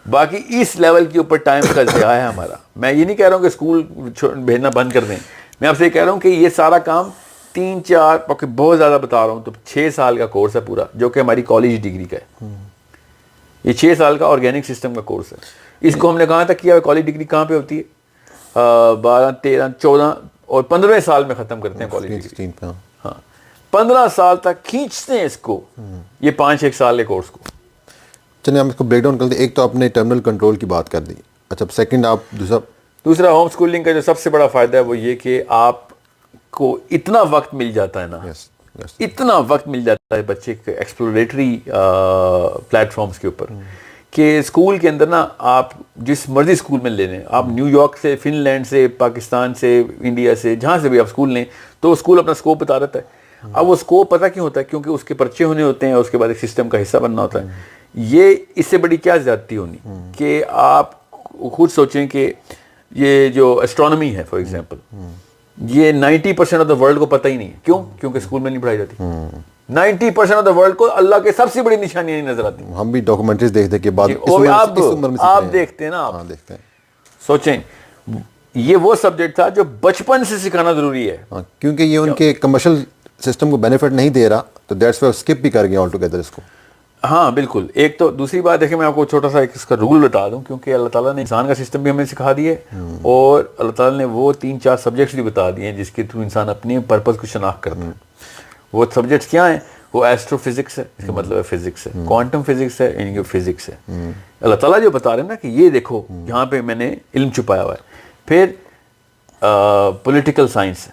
باقی اس لیول کے اوپر ٹائم کا ضیاع ہے ہمارا. میں یہ نہیں کہہ رہا ہوں کہ اسکول بھیجنا بند کر دیں، میں آپ سے یہ کہہ رہا ہوں کہ یہ سارا کام 3-4 بہت زیادہ بتا رہا ہوں تو 6 سال کا کورس ہے پورا، جو کہ ہماری کالج ڈگری کا ہے. یہ 6 سال کا آرگینک سسٹم کا کورس ہے. اس کو ہم نے کہاں تک کیا ہے؟ کالج ڈگری کہاں پہ ہوتی ہے؟ 12, 13, 14 اور 15 سال میں ختم کرتے ہیں کالج ڈگری. ہاں 15 سال تک کھینچتے ہیں اس کو، یہ 5-6 سال کے کورس کو. چلیے ہم اس کو بریک ڈاؤن کرتے ہیں. ایک تو آپ نے ٹرمینل کنٹرول کی بات کر دی، اچھا سیکنڈ آپ دوسرا ہوم اسکولنگ کا جو سب سے بڑا فائدہ ہے وہ یہ کہ آپ کو اتنا وقت مل جاتا ہے نا، اتنا وقت مل جاتا ہے بچے کے ایکسپلوریٹری پلیٹ فارمز کے اوپر کہ اسکول کے اندر نا آپ جس مرضی اسکول میں لے لیں، آپ نیو یارک سے، فن لینڈ سے، پاکستان سے، انڈیا سے، جہاں سے بھی آپ اسکول لیں، تو اسکول اپنا اسکوپ بتا دیتا ہے. اب وہ اسکوپ پتہ کیوں ہوتا ہے؟ کیونکہ اس کے پرچے ہونے ہوتے ہیں اور اس کے بعد ایک سسٹم کا حصہ بننا ہوتا ہے. یہ اس سے بڑی کیا زیادتی ہونی کہ آپ خود سوچیں کہ یہ جو اسٹرانومی ہے فار ایگزامپل، یہ 90% آف دا ورلڈ کو پتہ ہی نہیں ہے. کیوں؟ کیونکہ اسکول میں نہیں پڑھائی جاتی. 90% آف دا ورلڈ کو اللہ کے سب سے بڑی نشانیاں نہیں نظر آتی. ہم بھی ڈاکومنٹریز دیکھتے کہ بعد آپ دیکھتے ہیں نا، آپ دیکھتے ہیں. سوچیں یہ وہ سبجیکٹ تھا جو بچپن سے سکھانا ضروری ہے، کیونکہ یہ ان کے کمرشل سسٹم کو بینیفٹ نہیں دے رہا، تو دیٹس وائی اسکپ بھی کر گیا آل ٹوگیدر اس کو. ہاں بالکل. ایک تو دوسری بات دیکھیں، میں آپ کو چھوٹا سا ایک اس کا رول بتا دوں، کیونکہ اللہ تعالیٰ نے انسان کا سسٹم بھی ہمیں سکھا دیا ہے اور اللہ تعالیٰ نے وہ 3-4 سبجیکٹس بھی بتا دیے ہیں جس کے تھرو انسان اپنے پرپز کو شناخت کرتا ہے. وہ سبجیکٹس کیا ہیں؟ وہ ایسٹرو فزکس ہے، اس کا مطلب ہے فزکس ہے، کوانٹم فزکس ہے، یعنی کہ فزکس ہے. اللہ تعالیٰ جو بتا رہے ہیں نا کہ یہ دیکھو یہاں پہ میں نے علم چھپایا ہوا ہے. پھر پولیٹیکل سائنس،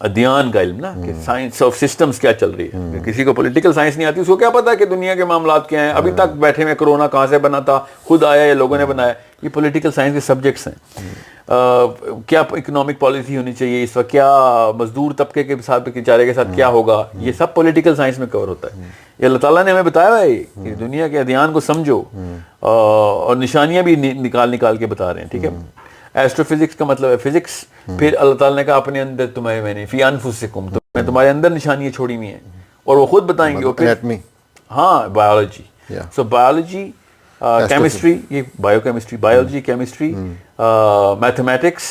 ادیان کا علم نا، کہ سائنس آف سسٹمز کیا چل رہی ہے. کسی کو پولیٹیکل سائنس نہیں آتی، اس کو کیا پتا کہ دنیا کے معاملات کیا ہیں؟ ابھی تک بیٹھے میں کرونا کہاں سے بنا تھا، خود آیا یا لوگوں نے بنایا؟ یہ پولیٹیکل سائنس کے سبجیکٹس ہیں. کیا اکنامک پالیسی ہونی چاہیے اس وقت, کیا مزدور طبقے کے ساتھ بیچارے کے ساتھ کیا ہوگا, یہ سب پولیٹیکل سائنس میں کور ہوتا ہے. یہ اللہ تعالیٰ نے ہمیں بتایا ہے کہ دنیا کے ادیان کو سمجھو, اور نشانیاں بھی نکال کے بتا رہے ہیں. ٹھیک ہے, ایسٹرو فزکس کا مطلب ہے فزکس. پھر اللہ تعالیٰ نے کہا اپنے اندر تمہیں میں نے فی انفسکم, میں تمہارے اندر نشانیاں چھوڑی ہوئی ہیں, اور وہ خود بتائیں گے. اور پھر ہاں بایولوجی, سو بایولوجی, کیمسٹری, یہ bio chemistry, biology, chemistry, mathematics,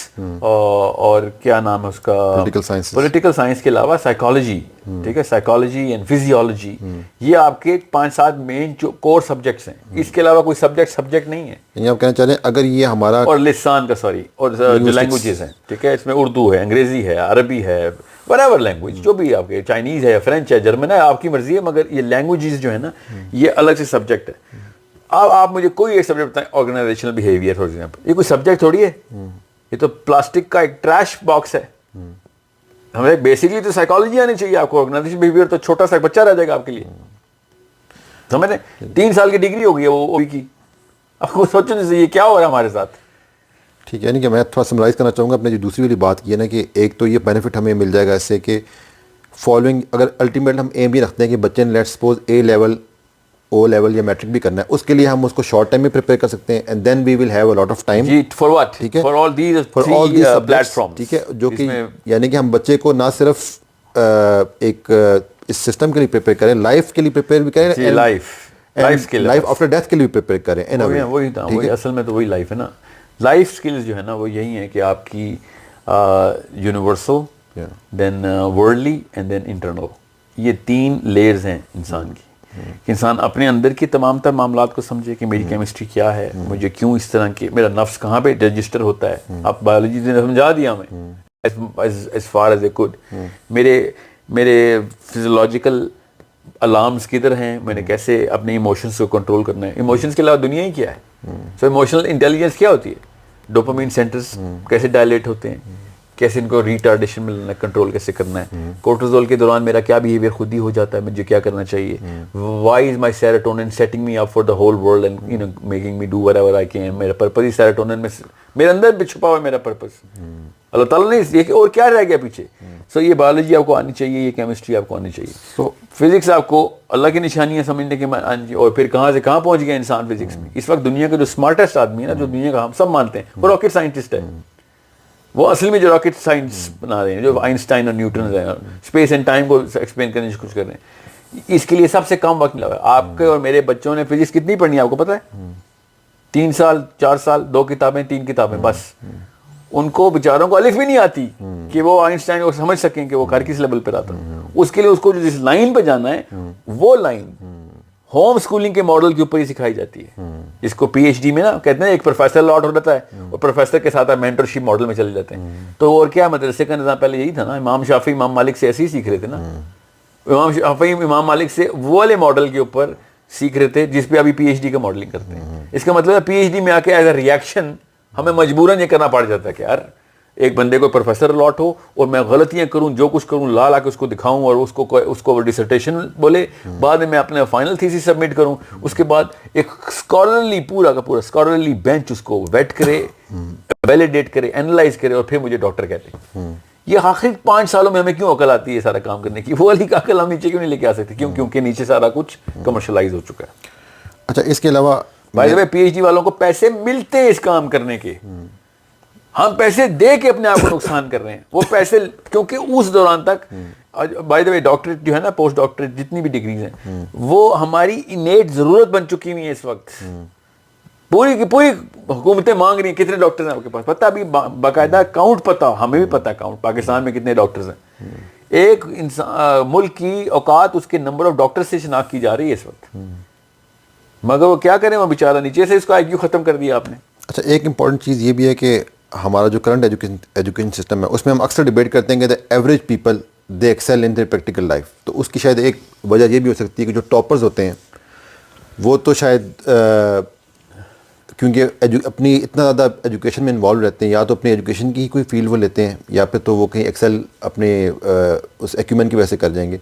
اور کیا نام ہے اس کا, پولیٹیکل سائنس کے علاوہ سائیکالوجی. ٹھیک ہے, سائیکالوجی اینڈ فزیولوجی, یہ آپ کے 5-7 مین جو کور سبجیکٹس ہیں. اس کے علاوہ کوئی سبجیکٹ نہیں ہے. یعنی آپ کہنا چاہ رہے ہیں اگر یہ ہمارا, اور لسان کا اور جو لینگویجز ہیں, ٹھیک ہے, اس میں اردو ہے, انگریزی ہے, عربی ہے, whatever لینگویج جو بھی آپ کے, چائنیز ہے, فرینچ ہے, جرمن ہے, آپ کی مرضی ہے, مگر یہ لینگویجز جو ہے نا یہ الگ سے سبجیکٹ ہے. اب آپ مجھے کوئی ایک سبجیکٹ بتائیں, آرگنائزیشنل بیہیویئر فار ایگزامپل, یہ کوئی سبجیکٹ تھوڑی ہے, یہ تو پلاسٹک کا ایک ٹریش باکس ہے. ہمیں بیسکلی تو سائیکالوجی آنی چاہیے آپ کو. آرگنائزیشن بیہیویئر تو چھوٹا سا بچہ رہ جائے گا آپ کے لیے. سمجھ رہے, 3 سال کی ڈگری ہو گئی ہے وہ کی. آپ کو سوچنے سے یہ کیا ہو رہا ہے ہمارے ساتھ. ٹھیک ہے, یعنی کہ میں تھوڑا سمرائز کرنا چاہوں گا اپنے جو دوسری والی بات کی ہے نا, کہ ایک تو یہ بینیفٹ ہمیں مل جائے گا اس سے کہ فالوئنگ, اگر الٹیمیٹ ہم ایم بھی رکھتے ہیں کہ بچے نے لیٹ سپوز اے لیول, او لیول یا میٹرک بھی کرنا ہے, اس کے لیے ہم اس کو شارٹ ٹائم میں پریپیئر کر سکتے ہیں, and then we will have a lot of time. For what, ٹھیک ہے, فار آل دیز پلیٹ فارم. ٹھیک ہے, جو کہ یعنی کہ ہم بچے کو نہ صرف ایک اس سسٹم کے لیے پریپیئر کریں, لائف کے لیے پریپیئر بھی کریں, لائف آفٹر ڈیتھ کے لیے پریپیئر کریں. وہی اصل میں تو وہی لائف ہے نا. لائف اسکلز جو ہے نا وہ یہی ہے کہ آپ کی universal, then worldly, and then internal. یہ 3 لیئرز ہیں انسان کی, کہ انسان اپنے اندر کی تمام تر معاملات کو سمجھے کہ میری کیمسٹری کیا ہے, مجھے کیوں اس طرح کی, میرا نفس کہاں پہ رجسٹر ہوتا ہے. آپ بایولوجی نے سمجھا دیا ہمیں as far as I could. میرے فزیولوجیکل الارمز کدھر ہیں, میں نے کیسے اپنے ایموشنز کو کنٹرول کرنا ہے. ایموشنز کے علاوہ دنیا ہی کیا ہے. سو ایموشنل انٹیلیجنس کیا ہوتی ہے, ڈوپامین سینٹرز کیسے ڈائلیٹ ہوتے ہیں, کیسے ان کو ریٹارڈیشن میں کنٹرول کیسے کرنا ہے, کورٹیزول کے دوران میرا کیا بیہیویئر خود ہی ہو جاتا ہے, مجھے کیا کرنا چاہیے, why is my serotonin setting me up for the whole world and you know making me do whatever I can. میرا پرپز ہی سیروٹونن میں, میرے اندر بھی چھپا ہوا ہے میرا پرپز. اللہ تعالیٰ نے یہ اور کیا رہ گیا پیچھے. سو یہ بایولوجی آپ کو آنی چاہیے, یہ کیمسٹری آپ کو آنی چاہیے. سو فزکس آپ کو اللہ کی نشانیاں سمجھنے کے, اور پھر کہاں سے کہاں پہنچ گیا انسان فزکس میں. اس وقت دنیا کا جو اسمارٹسٹ آدمی ہے نا, جو دنیا کا ہم سب مانتے ہیں, وہ راکٹ سائنٹسٹ ہے. وہ اصل میں جو راکٹ سائنس بنا رہے ہیں, جو آئنسٹائن اور نیوٹن ہیں, اسپیس اینڈ ٹائم کو ایکسپلین کرنے کی کوشش کر رہے ہیں, اس کے لیے سب سے کم وقت لگا ہے. آپ کے اور میرے بچوں نے فزکس کتنی پڑھنی ہے آپ کو پتہ ہے؟ 3 سال 4 سال, 2 کتابیں 3 کتابیں بس. ان کو بیچاروں کو الف بھی نہیں آتی کہ وہ آئنسٹائن کو سمجھ سکیں کہ وہ گھر کس لیول پہ رہتا. اس کے لیے اس کو جو جس لائن پہ جانا ہے, وہ لائن ہوم اسکولنگ کے ماڈل کے اوپر ہی سکھائی جاتی ہے. جس کو پی ایچ ڈی میں نا کہتے ہیں ایک پروفیسر لاٹ ہو جاتا ہے, اور پروفیسر کے ساتھ مینٹرشپ ماڈل میں چلے جاتے ہیں. تو اور کیا مدرسے کا نظام پہلے یہی تھا نا, امام شافعی امام مالک سے ایسے ہی سیکھ رہے تھے نا. امام شافعی امام مالک سے وہ والے ماڈل کے اوپر سیکھ رہے تھے جس پہ ابھی پی ایچ ڈی کا ماڈلنگ کرتے ہیں. اس کا مطلب ہے پی ایچ ڈی میں آ کے ایز اے ریئیکشن ہمیں مجبوراً یہ کرنا پڑ جاتا ہے کہ یار ایک بندے کو پروفیسر الاٹ ہو اور میں غلطیاں کروں, جو کچھ کروں لا کے اس کو دکھاؤں, اور اس کو ڈسرٹیشن بولے, بعد میں اپنے فائنل تھیسس سبمٹ کروں. اس کے بعد ایک اسکالرلی پورا کا پورا اسکالرلی بینچ اس کو ویٹ کرے, ویلیڈیٹ کرے, اینالائز کرے, اور پھر مجھے ڈاکٹر کہتے ہیں. یہ آخری 5 سالوں میں ہمیں کیوں عقل آتی ہے سارا کام کرنے کی؟ وہ والی عقل ہم نیچے کیوں نہیں لے کے آ سکتے؟ کیوں؟ کیونکہ نیچے سارا کچھ کمرشلائز ہو چکا ہے. اچھا, اس کے علاوہ by the way P H D والوں کو پیسے ملتے ہیں اس کام کرنے کے. ہم پیسے دے کے اپنے آپ کو نقصان کر رہے ہیں. وہ پیسے کیونکہ اس دوران تک بائی دا وے ڈاکٹریٹ جو ہے نا, پوسٹ ڈاکٹریٹ جتنی بھی ڈگریز ہیں, وہ ہماری انیٹ ضرورت بن چکی ہوئی ہیں اس وقت. پوری کی پوری حکومتیں مانگ رہی ہیں کتنے ڈاکٹرز ہیں آپ کے پاس. پتہ ابھی باقاعدہ کاؤنٹ پتہ, ہمیں بھی پتہ کاؤنٹ پاکستان میں کتنے ڈاکٹرز ہیں. ایک انسان ملک کی اوقات اس کے نمبر آف ڈاکٹر سے شناخت کی جا رہی ہے اس وقت, مگر وہ کیا کریں, وہ بیچارہ نیچے سے اس کو آئی کیو ختم کر دیا آپ نے. اچھا, ایک امپورٹنٹ چیز یہ بھی ہے کہ ہمارا جو کرنٹ ایجوکیشن سسٹم ہے اس میں ہم اکثر ڈیبیٹ کرتے ہیں کہ the average people they excel in their practical life. تو اس کی شاید ایک وجہ یہ بھی ہو سکتی ہے کہ جو ٹاپرز ہوتے ہیں وہ تو شاید کیونکہ اپنی اتنا زیادہ ایجوکیشن میں انوالو رہتے ہیں, یا تو اپنی ایجوکیشن کی ہی کوئی فیلڈ وہ لیتے ہیں, یا پھر تو وہ کہیں ایکسیل اپنے اس ایکیومن کی وجہ سے کر جائیں گے.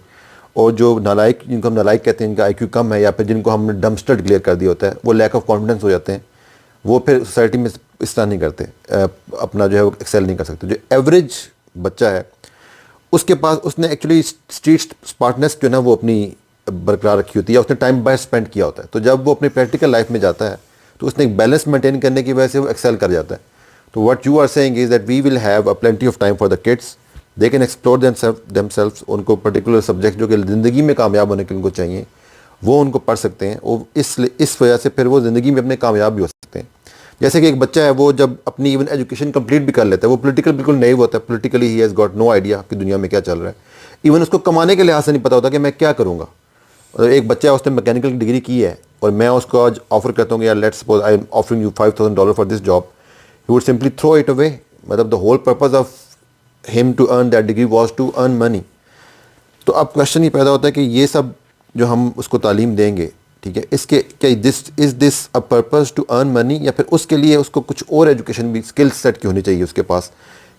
اور جو نالائق, جن کو ہم نالائق کہتے ہیں, جن کا آئی کیو کم ہے, یا پھر جن کو ہم نے ڈمپ اسٹڈ کلیئر کر دیا ہوتا ہے, وہ لیک آف کانفیڈنس ہو جاتے ہیں. وہ پھر سوسائٹی میں اس طرح نہیں کرتے, اپنا جو ہے وہ ایکسیل نہیں کر سکتے. جو ایوریج بچہ ہے اس کے پاس اس نے ایکچولی اسٹریٹ اسمارٹنیس جو ہے نا وہ اپنی برقرار رکھی ہوتی ہے, اس نے ٹائم باہر اسپینڈ کیا ہوتا ہے. تو جب وہ اپنی پریکٹیکل لائف میں جاتا ہے تو اس نے ایک بیلنس مینٹین کرنے کی وجہ سے وہ ایکسیل کر جاتا ہے. تو what you are seeing is that we will have plenty of time for the kids, they can explore themselves. ان کو پرٹیکولر سبجیکٹ جو کہ زندگی میں کامیاب ہونے کے ان کو چاہیے وہ ان کو پڑھ سکتے ہیں, وہ اس وجہ سے پھر وہ زندگی میں اپنے کامیاب بھی ہو سکتے ہیں. جیسے کہ ایک بچہ ہے وہ جب اپنی ایون ایجوکیشن کمپلیٹ بھی کر لیتا ہے, وہ پولیٹیکل بالکل نیو ہوتا ہے, politically he has got no idea کہ دنیا میں کیا چل رہا ہے. ایون اس کو کمانے کے لحاظ سے نہیں پتا ہوتا کہ میں کیا کروں گا. ایک بچہ ہے اس نے میکینیکل کی ڈگری کی ہے اور میں اس کو آج آفر کرتا ہوں کہ یار let's suppose I am offering you $5,000 for this job, he would simply throw it away. مطلب دا ہول پرپز آف ہم to earn that degree was to earn money. تو اب کویشچن یہ پیدا ہوتا ہے کہ یہ سب جو ہم اس کو تعلیم دیں گے, ٹھیک ہے, اس کے کیا دس اے پرپز ٹو ارن منی, یا پھر اس کے لیے اس کو کچھ اور ایجوکیشن بھی اسکل سیٹ کی ہونی چاہیے اس کے پاس,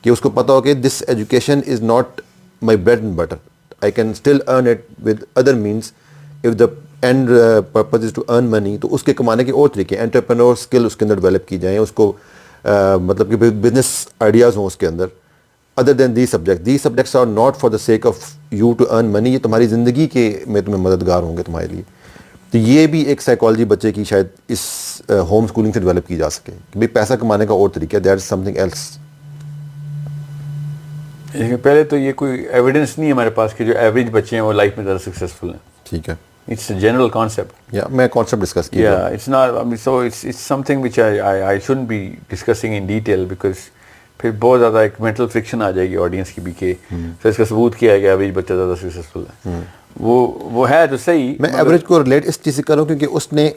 کہ اس کو پتہ ہو کہ this education is not my bread and butter, I can still earn it with other means if the end purpose is to earn money. تو اس کے کمانے کے اور طریقے, انٹرپرینور اسکل اس کے اندر ڈیولپ کی جائیں, اس کو مطلب کہ بزنس آئیڈیاز ہوں اس کے اندر. Other than these subjects are not for the sake of you to earn money, یہ تمہاری زندگی کے میں تمہیں مددگار ہوں گے تمہارے لیے. تو یہ بھی ایک سائیکالوجی بچے کی شاید اس ہوم اسکولنگ سے ڈیولپ کی جا سکے کہ بھائی پیسہ کمانے کا اور طریقہ ہے, that is something else. پہلے تو یہ کوئی ایویڈنس نہیں ہے ہمارے پاس کہ جو ایوریج بچے ہیں وہ لائف میں زیادہ سکسیزفل ہیں. ٹھیک ہے, اٹس اے جنرل کانسیپٹ. یا میں کانسیپٹ ڈسکس کیا, it's not so it's something which I shouldn't be discussing in detail, because پھر بہت زیادہ ایک مینٹل فرکشن آ جائے گی آڈینس کی بھی کہ پھر اس کا ثبوت کیا ہے کہ ایوریج بچہ زیادہ سکسیزفل ہے. وہ ہے تو صحیح. میں ایوریج کو ریلیٹ اس چیز سے کروں کیونکہ اس نے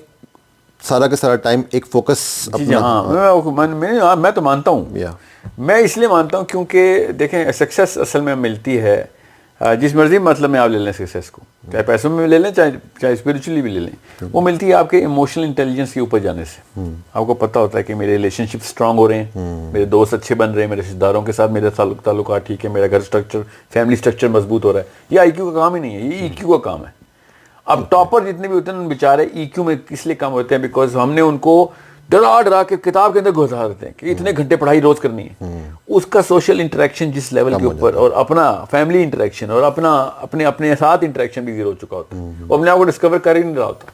سارا کا سارا ٹائم ایک فوکس ہاں میں تو مانتا ہوں. میں اس لیے مانتا ہوں کیونکہ دیکھیں سکسیس اصل میں ملتی ہے جس مرضی مطلب میں آپ لے لیں سکسیس کو, چاہے پیسوں میں لے لیں چاہے اسپریچولی بھی لے لیں, وہ ملتی ہے آپ کے ایموشنل انٹیلیجنس کے اوپر جانے سے. آپ کو پتہ ہوتا ہے کہ میرے ریلیشن شپ اسٹرانگ ہو رہے ہیں, میرے دوست اچھے بن رہے ہیں, میرے رشتہ داروں کے ساتھ میرے تعلقات ٹھیک ہے, میرا گھر اسٹرکچر فیملی اسٹرکچر مضبوط ہو رہا ہے. یہ آئی کیو کا کام ہی نہیں ہے, یہ ای کیو کا کام ہے. اب ٹاپر جتنے بھی ہوتے ہیں بیچارے ای کیو میں اس لیے کم ہوتے ہیں بیکاز ہم نے ان کو ڈرا کے کتاب کے اندر گھسا دیتے ہیں کہ اتنے گھنٹے پڑھائی روز کرنی ہے. اس کا سوشل انٹریکشن جس لیول کے اوپر اور اپنا فیملی انٹریکشن اور اپنے ساتھ انٹریکشن بھی زیرو ہو چکا ہوتا ہے, وہ اپنے آپ کو ڈسکور کر ہی نہیں رہا ہوتا.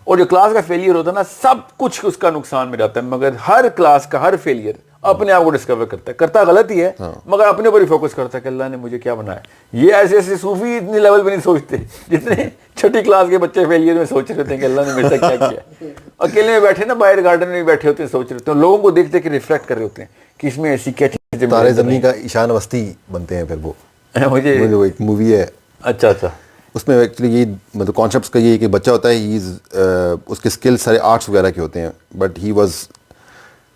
اور جو کلاس کا فیلئر ہوتا ہے نا, سب کچھ اس کا نقصان میں جاتا ہے, مگر ہر کلاس کا ہر فیلئر اپنے آپ کو ڈسکور کرتا ہے غلط ہی ہے مگر اپنے اوپر ہی فوکس کرتا ہے کہ اللہ نے مجھے کیا بنایا. یہ ایسے صوفی اتنی لیول پہ نہیں سوچتے جتنے چھوٹی کلاس کے بچے فیلئر میں سوچ رہے ہوتے ہیں کہ اللہ نے میرے ساتھ کیا کیا. اکیلے میں بیٹھے نا باہر گارڈن میں بیٹھے ہوتے ہیں, سوچ رہے ہوتے ہیں, لوگوں کو دیکھتے کہ ریفلیکٹ کر رہے ہوتے ہیں کہ اس میں ایسی کیا چیزیں. تارے زمین کا ایشان وسطی بنتے ہیں پھر وہ مجھے ایک مووی ہے. اچھا اس میں ایکچولی یہ مطلب کانسیپٹس کا یہ کہ بچہ ہوتا ہے, اس کے اسکل سارے آرٹس وغیرہ کے ہوتے ہیں, but he was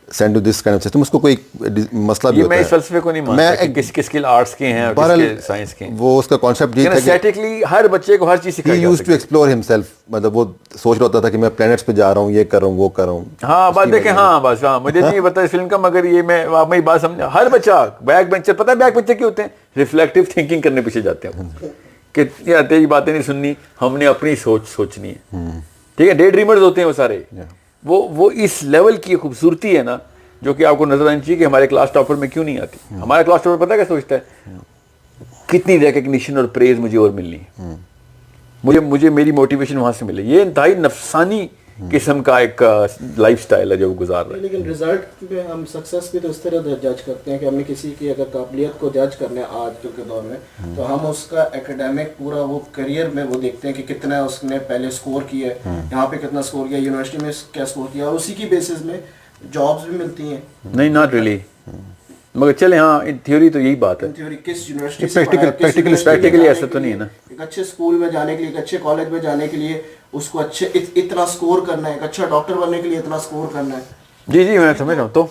sent to this kind of system. اس کو کوئی مسئلہ بھی ہوتا ہے. میں اس فلسفے کو نہیں مانتا کہ کس کے اسکل آرٹس کے ہیں اور کس کے سائنس کے ہیں. وہ اس کا کانسیپٹ یہ تھا کہ اسٹیٹکلی ہر بچے کو ہر چیز سکھائی جا سکتی ہے. He used to explore himself, مطلب وہ سوچ رہا ہوتا تھا کہ میں پلینٹس پہ جا رہا ہوں, یہ کر رہا ہوں, وہ کر رہا ہوں. ہاں بات دیکھیں, ہاں بس ہاں مجھے نہیں پتا اس فلم کا, مگر یہ میں آپ میں بات سمجھا. ہر بچہ بیک بینچر, پتہ ہے بیک بینچر کیا ہوتے ہیں, ریفلیکٹیو تھنکنگ کرنے پیچھے جاتے ہیں کہ یار تیری باتیں نہیں سننی, ہم نے اپنی سوچنی ہے. ٹھیک ہے, ڈے ڈریمرز ہوتے ہیں وہ سارے. وہ اس لیول کی خوبصورتی ہے نا جو کہ آپ کو نظر آنی چاہیے کہ ہمارے کلاس ٹاپر میں کیوں نہیں آتی. ہمارا کلاس ٹاپر پتہ کیا سوچتا ہے, کتنی ریکگنیشن اور پریز مجھے اور ملنی ہے, مجھے میری موٹیویشن وہاں سے ملے. یہ انتہائی نفسانی قسم کا ایک لائف سٹائل ہے جو وہ گزار رہا ہے. لیکن رزلٹ میں ہم سکسیس بھی تو اس طرح جج کرتے ہیں کہ ہم نے کسی کی اگر قابلیت کو جج کرنا ہے آج کے دور میں, تو ہم اس کا ایکیڈیمک پورا وہ کریئر میں وہ دیکھتے ہیں کہ کتنا اس نے پہلے سکور کیا ہے, یہاں پہ کتنا سکور کیا, یونیورسٹی میں کیا سکور کیا, اور اسی کی بیسس میں جابز بھی ملتی ہیں. نہیں ناٹ ریلی, مگر چلے ہاں ان تھیوری تو یہی بات ہے. تھیوری کس یونیورسٹی پریکٹیکلی ایسا تو نہیں ہے نا. ایک اچھے اسکول میں جانے کے لیے, ایک اچھے کالج میں جانے کے لیے اس کو اچھے اتنا سکور کرنا ہے, ایک اچھا ڈاکٹر بننے کے لیے اتنا سکور کرنا ہے. جی میں سمجھ رہا ہوں. تو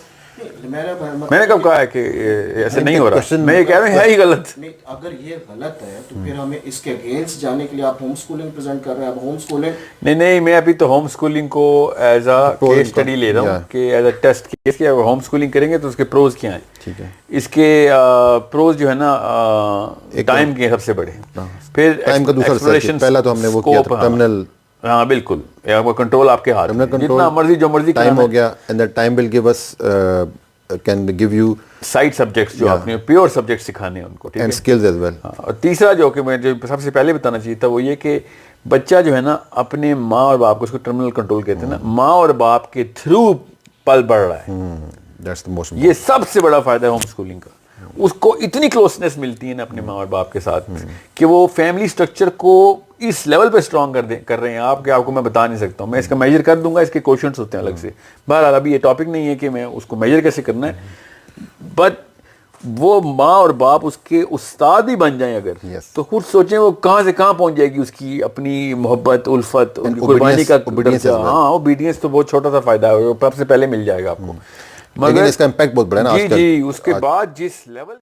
میں نے کب کہا ہے کہ ایسے نہیں ہو رہا, میں یہ کہہ رہا ہوں ہے ہی غلط. اگر یہ غلط ہے تو پھر ہمیں اس کے اگینسٹ جانے کے لیے آپ ہوم اسکولنگ پریزنٹ کر رہے ہیں. اب ہوم اسکولنگ نہیں, میں ابھی تو ہوم اسکولنگ کو ایز اے کیس اسٹڈی لے رہا ہوں کہ ایز اے ٹیسٹ کیس کہ اگر ہوم اسکولنگ کریں گے تو اس کے پروز کیا ہیں. ٹھیک ہے, اس کے پروز جو ہے نا ٹائم کے سب سے بڑے, پھر ٹائم کا دوسرا, پہلا تو ہم نے وہ کیا تھا ٹرمینل ہاں بالکل, آپ کا کنٹرول آپ کے ہاتھ میں, جتنا مرضی جو مرضی ٹائم ہو گیا, and that time will give us can give you side subjects جو آپ نے پیور سبجیکٹ سکھانے ہیں ان کو, ٹھیک ہے, اینڈ اسکلز ایز ویل. اور تیسرا جو کہ میں جو سب سے پہلے بتانا چاہیے تھا وہ یہ کہ بچہ جو ہے نا اپنے ماں اور باپ کو, اس کو ٹرمینل کنٹرول کہتے ہیں نا, ماں اور باپ کے تھرو پل بڑھ رہا ہے. دیٹس دی موسٹ, یہ سب سے بڑا فائدہ ہے ہوم اسکولنگ کا. اس کو اتنی کلوزنس ملتی ہے نا اپنے ماں اور باپ کے ساتھ کہ وہ فیملی سٹرکچر کو اس لیول پہ اسٹرانگ کر رہے ہیں آپ کہ آپ کو میں بتا نہیں سکتا ہوں. میں اس کا میجر کر دوں گا, اس کے کوشنٹس ہوتے ہیں الگ سے. بہرحال ابھی یہ ٹاپک نہیں ہے کہ میں اس کو میجر کیسے کرنا ہے, بٹ وہ ماں اور باپ اس کے استاد ہی بن جائیں اگر, تو خود سوچیں وہ کہاں سے کہاں پہنچ جائے گی اس کی اپنی محبت, الفت, ان کی قربانی کا درجہ. ہاں اوبیڈینس تو بہت چھوٹا سا فائدہ ہے, سب سے پہلے مل جائے گا آپ کو, مگر اس کا امپیکٹ بہت بڑا ہے نا جی. اس کے بعد جس لیول